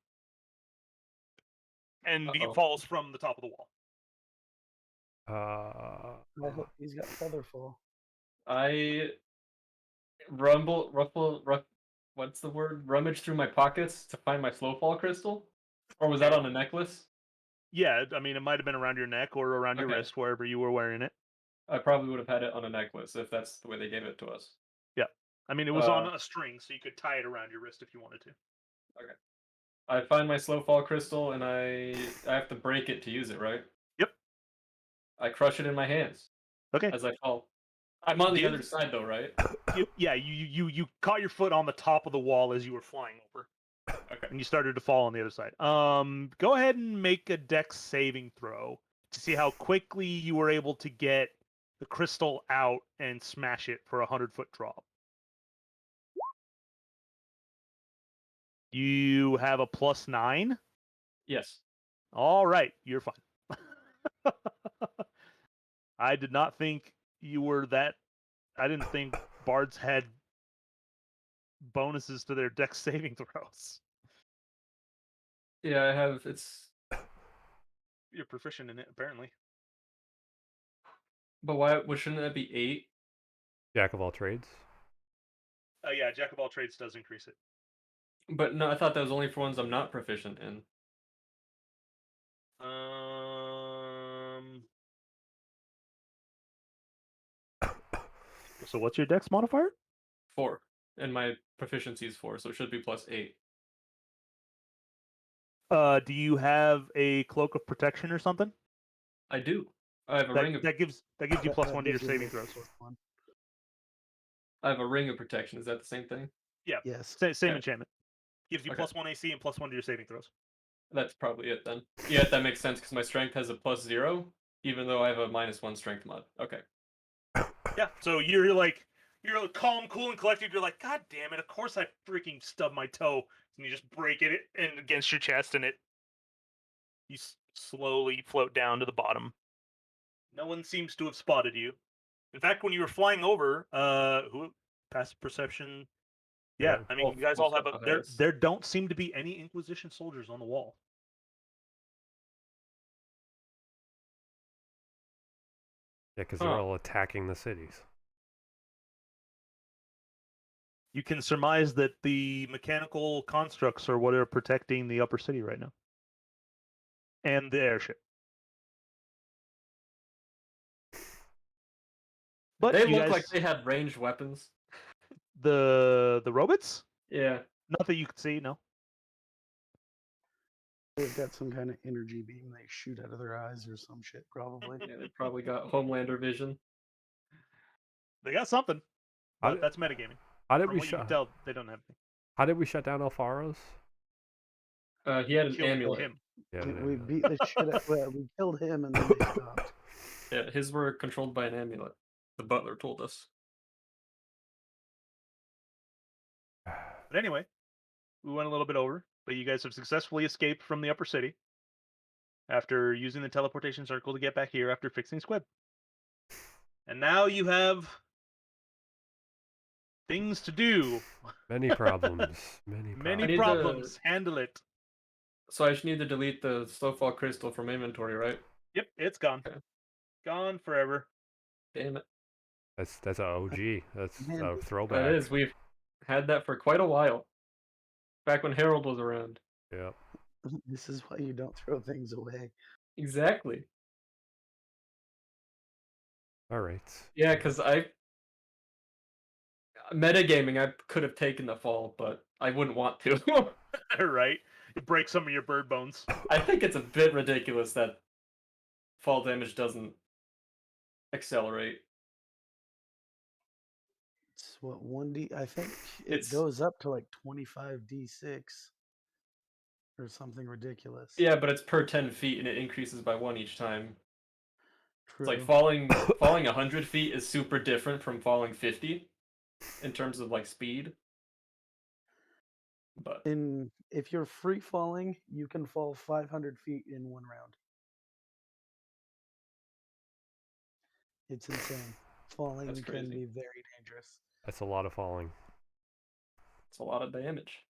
and he
Uh-oh.
falls from the top of the wall.
I hope he's got Featherfall.
I what's the word? Rummage through my pockets to find my slowfall crystal? Or was that on a necklace?
Yeah, I mean, it might have been around your neck or around your
Okay.
wrist, wherever you were wearing it.
I probably would have had it on a necklace if that's the way they gave it to us.
I mean, it was on a string, so you could tie it around your wrist if you wanted to.
I find my slowfall crystal and I have to break it to use it, right?
Yep.
I crush it in my hands
Okay.
as I fall. I'm on the
Give-
other side though, right?
You caught your foot on the top of the wall as you were flying over,
Okay.
and you started to fall on the other side. Go ahead and make a dex saving throw to see how quickly you were able to get the crystal out and smash it for a 100-foot drop. You have a +9.
Yes.
All right, you're fine. I did not think you were that. I didn't think bards had bonuses to their dex saving throws.
Yeah, I have. It's.
You're proficient in it, apparently.
But why? Shouldn't that be 8?
Jack of all trades.
Yeah, Jack of all trades does increase it.
But no, I thought that was only for ones I'm not proficient in.
So what's your dex modifier?
4. and my proficiency is 4, so it should be +8.
Do you have a cloak of protection or something?
I do. I have a
That
ring of
that gives you plus
That
1 to your
does give you
saving
a
throws.
+1.
I have a ring of protection. Is that the same thing?
Yeah,
Yes.
same
Okay.
enchantment. Gives you
Okay.
plus 1 AC and plus 1 to your saving throws.
That's probably it then. Yeah, that makes sense because my strength has a +0, even though I have a -1 strength mod. Okay.
Yeah, so you're calm, cool, and collected. You're like, God damn it! Of course I freaking stubbed my toe, and you just break it in against your chest, and you slowly float down to the bottom. No one seems to have spotted you. In fact, when you were flying over, who passive perception? Yeah, I mean, you guys all have there don't seem to be any Inquisition soldiers on the wall.
Yeah, because they're all attacking the cities.
You can surmise that the mechanical constructs are what are protecting the upper city right now, and the airship. But
They
you
look
guys,
like they had ranged weapons.
the robots,
Yeah.
not that you could see, no.
They've got some kind of energy beam they shoot out of their eyes or some shit, probably.
Yeah, they probably got Homelander vision.
They got something,
How
but
did-
that's metagaming.
How did
From
we
what you can
shut?
tell, they don't have anything.
How did we shut down Alfaro's?
He had an
Killed
amulet.
him.
Yeah,
We beat the shit out. Well, we killed him and then they stopped.
Yeah, his were controlled by an amulet. The butler told us.
But anyway, we went a little bit over, but you guys have successfully escaped from the upper city after using the teleportation circle to get back here after fixing Squib. And now you have things to do.
Many problems. Many
Many
problems.
problems. Handle it.
So I just need to delete the Snowfall Crystal from inventory, right?
Yep, it's gone.
Okay.
Gone forever.
Damn it.
That's a OG. That's a
Handy.
throwback.
That is. We've had that for quite a while. Back when Harold was around.
Yeah.
This is why you don't throw things away.
Exactly.
All right.
Yeah, because metagaming, I could have taken the fall, but I wouldn't want to.
Right? You break some of your bird bones.
I think it's a bit ridiculous that fall damage doesn't accelerate.
It's what 1d. I think it
It's-
goes up to like 25d6 or something ridiculous.
Yeah, but it's per 10 feet and it increases by 1 each time.
True.
It's like falling 100 feet is super different from falling 50 in terms of like speed. But
If you're free falling, you can fall 500 feet in 1 round. It's insane. Falling
That's
can
crazy.
be very dangerous.
That's a lot of falling.
it's a lot of damage.